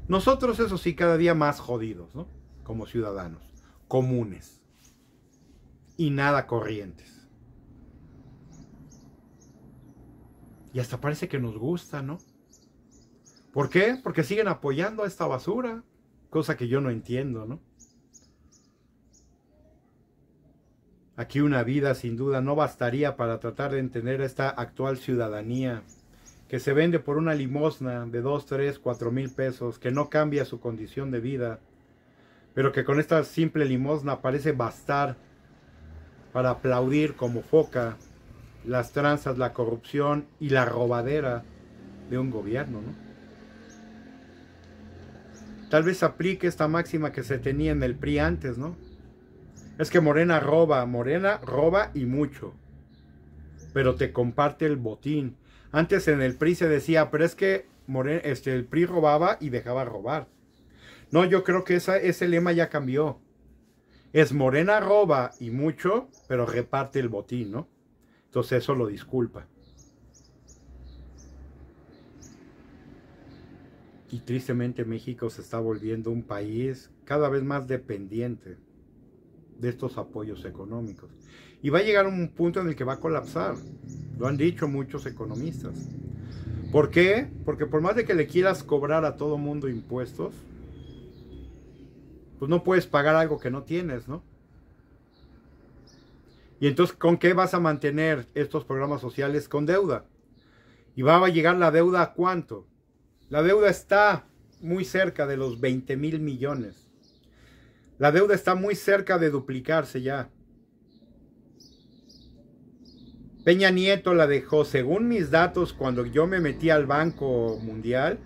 Nosotros, eso sí, cada día más jodidos, ¿no? Como ciudadanos comunes. y nada corrientes. Y hasta parece que nos gusta, ¿no? ¿Por qué? Porque siguen apoyando a esta basura, cosa que yo no entiendo, ¿no? Aquí una vida sin duda no bastaría para tratar de entender a esta actual ciudadanía que se vende por una limosna de 2, 3, 4 mil pesos, que no cambia su condición de vida, pero que con esta simple limosna parece bastar para aplaudir como foca las tranzas, la corrupción y la robadera de un gobierno, ¿no? Tal vez aplique esta máxima que se tenía en el PRI antes, ¿no? Es que Morena roba y mucho, pero te comparte el botín. Antes en el PRI se decía, pero es que el PRI robaba y dejaba robar. No, yo creo que ese lema ya cambió. Es Morena roba y mucho, pero reparte el botín, ¿no? Entonces eso lo disculpa. Y tristemente México se está volviendo un país cada vez más dependiente de estos apoyos económicos. Y va a llegar un punto en el que va a colapsar. Lo han dicho muchos economistas. ¿Por qué? Porque por más de que le quieras cobrar a todo mundo impuestos, pues no puedes pagar algo que no tienes, ¿no? Y entonces, ¿con qué vas a mantener estos programas sociales? Con deuda. ¿Y va a llegar la deuda a cuánto? La deuda está muy cerca de los 20,000 millones. La deuda está muy cerca de duplicarse ya. Peña Nieto la dejó, según mis datos, cuando yo me metí al Banco Mundial,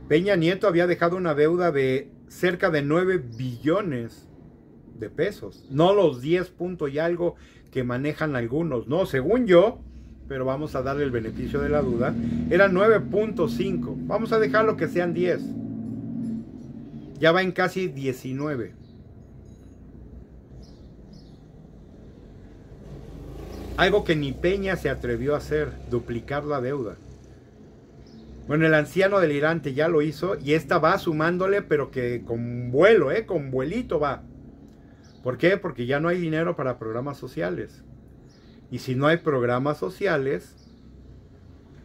Peña Nieto había dejado una deuda de cerca de 9 billones de pesos. No los 10 puntos y algo que manejan algunos, no, según yo, pero vamos a darle el beneficio de la duda, eran 9.5. Vamos a dejarlo que sean 10. Ya va en casi 19. Algo que ni Peña se atrevió a hacer, duplicar la deuda. Bueno, el anciano delirante ya lo hizo y esta va sumándole, pero que con vuelo, con vuelito va. ¿Por qué? Porque ya no hay dinero para programas sociales. Y si no hay programas sociales,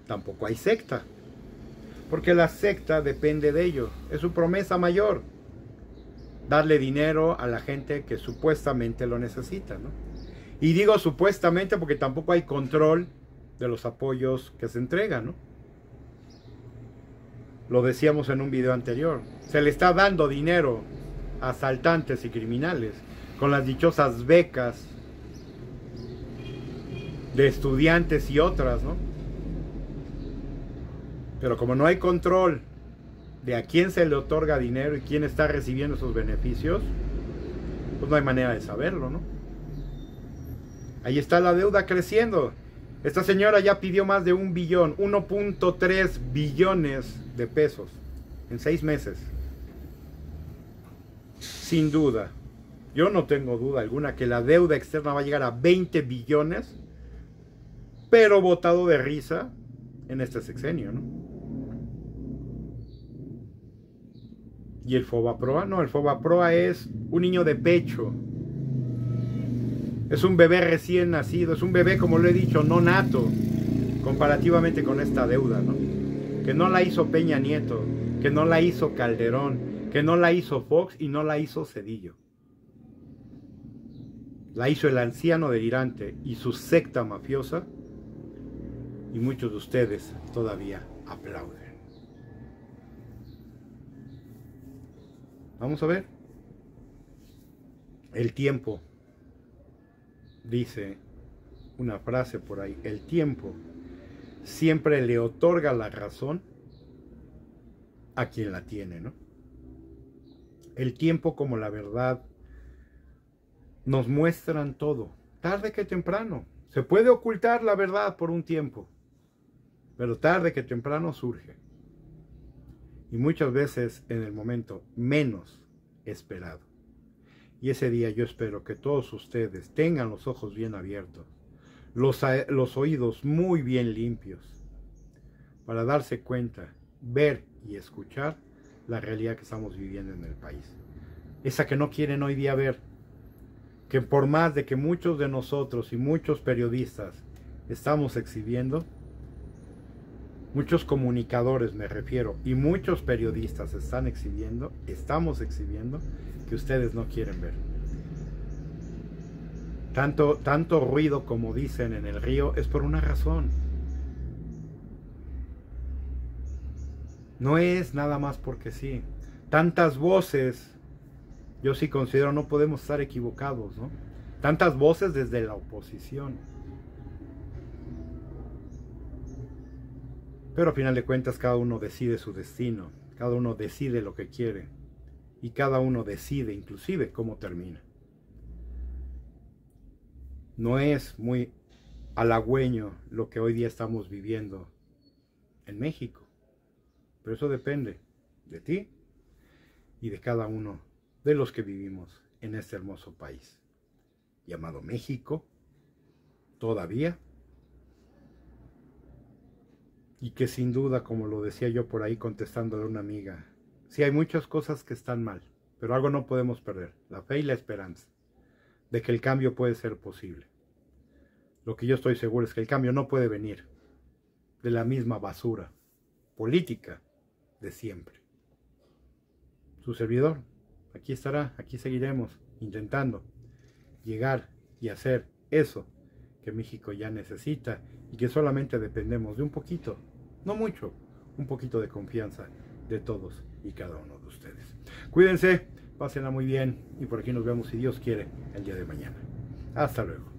tampoco hay secta. Porque la secta depende de ello. Es su promesa mayor. Darle dinero a la gente que supuestamente lo necesita, ¿no? Y digo supuestamente porque tampoco hay control de los apoyos que se entregan, ¿no? Lo decíamos en un video anterior. Se le está dando dinero a asaltantes y criminales con las dichosas becas de estudiantes y otras, ¿no? Pero como no hay control de a quién se le otorga dinero y quién está recibiendo esos beneficios, pues no hay manera de saberlo, ¿no? Ahí está la deuda creciendo. Esta señora ya pidió más de 1 billón, 1.3 billones de pesos en 6 meses. Sin duda, yo no tengo duda alguna que la deuda externa va a llegar a 20 billones, pero botado de risa en este sexenio, ¿no? ¿Y el Fobaproa? No, el Fobaproa es un niño de pecho. Es un bebé recién nacido, es un bebé, como lo he dicho, no nato, comparativamente con esta deuda, ¿no? Que no la hizo Peña Nieto, que no la hizo Calderón, que no la hizo Fox y no la hizo Zedillo. La hizo el anciano delirante y su secta mafiosa, y muchos de ustedes todavía aplauden. Vamos a ver. El tiempo. Dice una frase por ahí, el tiempo siempre le otorga la razón a quien la tiene, ¿no? El tiempo como la verdad nos muestran todo, tarde que temprano. Se puede ocultar la verdad por un tiempo, pero tarde que temprano surge. Y muchas veces en el momento menos esperado. Y ese día yo espero que todos ustedes tengan los ojos bien abiertos, los oídos muy bien limpios, para darse cuenta, ver y escuchar la realidad que estamos viviendo en el país. Esa que no quieren hoy día ver. que por más de que muchos de nosotros y muchos periodistas estamos exhibiendo, muchos comunicadores me refiero, y muchos periodistas estamos exhibiendo que ustedes no quieren ver. Tanto ruido como dicen en el río es por una razón. No es nada más porque sí. Tantas voces, yo sí considero, no podemos estar equivocados, ¿no? Tantas voces desde la oposición. Pero a final de cuentas cada uno decide su destino, cada uno decide lo que quiere y cada uno decide inclusive cómo termina. No es muy halagüeño lo que hoy día estamos viviendo en México, pero eso depende de ti y de cada uno de los que vivimos en este hermoso país llamado México todavía, y que sin duda, como lo decía yo por ahí contestándole a una amiga, sí hay muchas cosas que están mal, pero algo no podemos perder: la fe y la esperanza de que el cambio puede ser posible. Lo que yo estoy seguro es que el cambio no puede venir de la misma basura política de siempre. Su servidor aquí estará, aquí seguiremos intentando llegar y hacer eso que México ya necesita y que solamente dependemos de un poquito, no mucho, un poquito de confianza de todos y cada uno de ustedes. Cuídense, pásenla muy bien y por aquí nos vemos, si Dios quiere, el día de mañana. Hasta luego.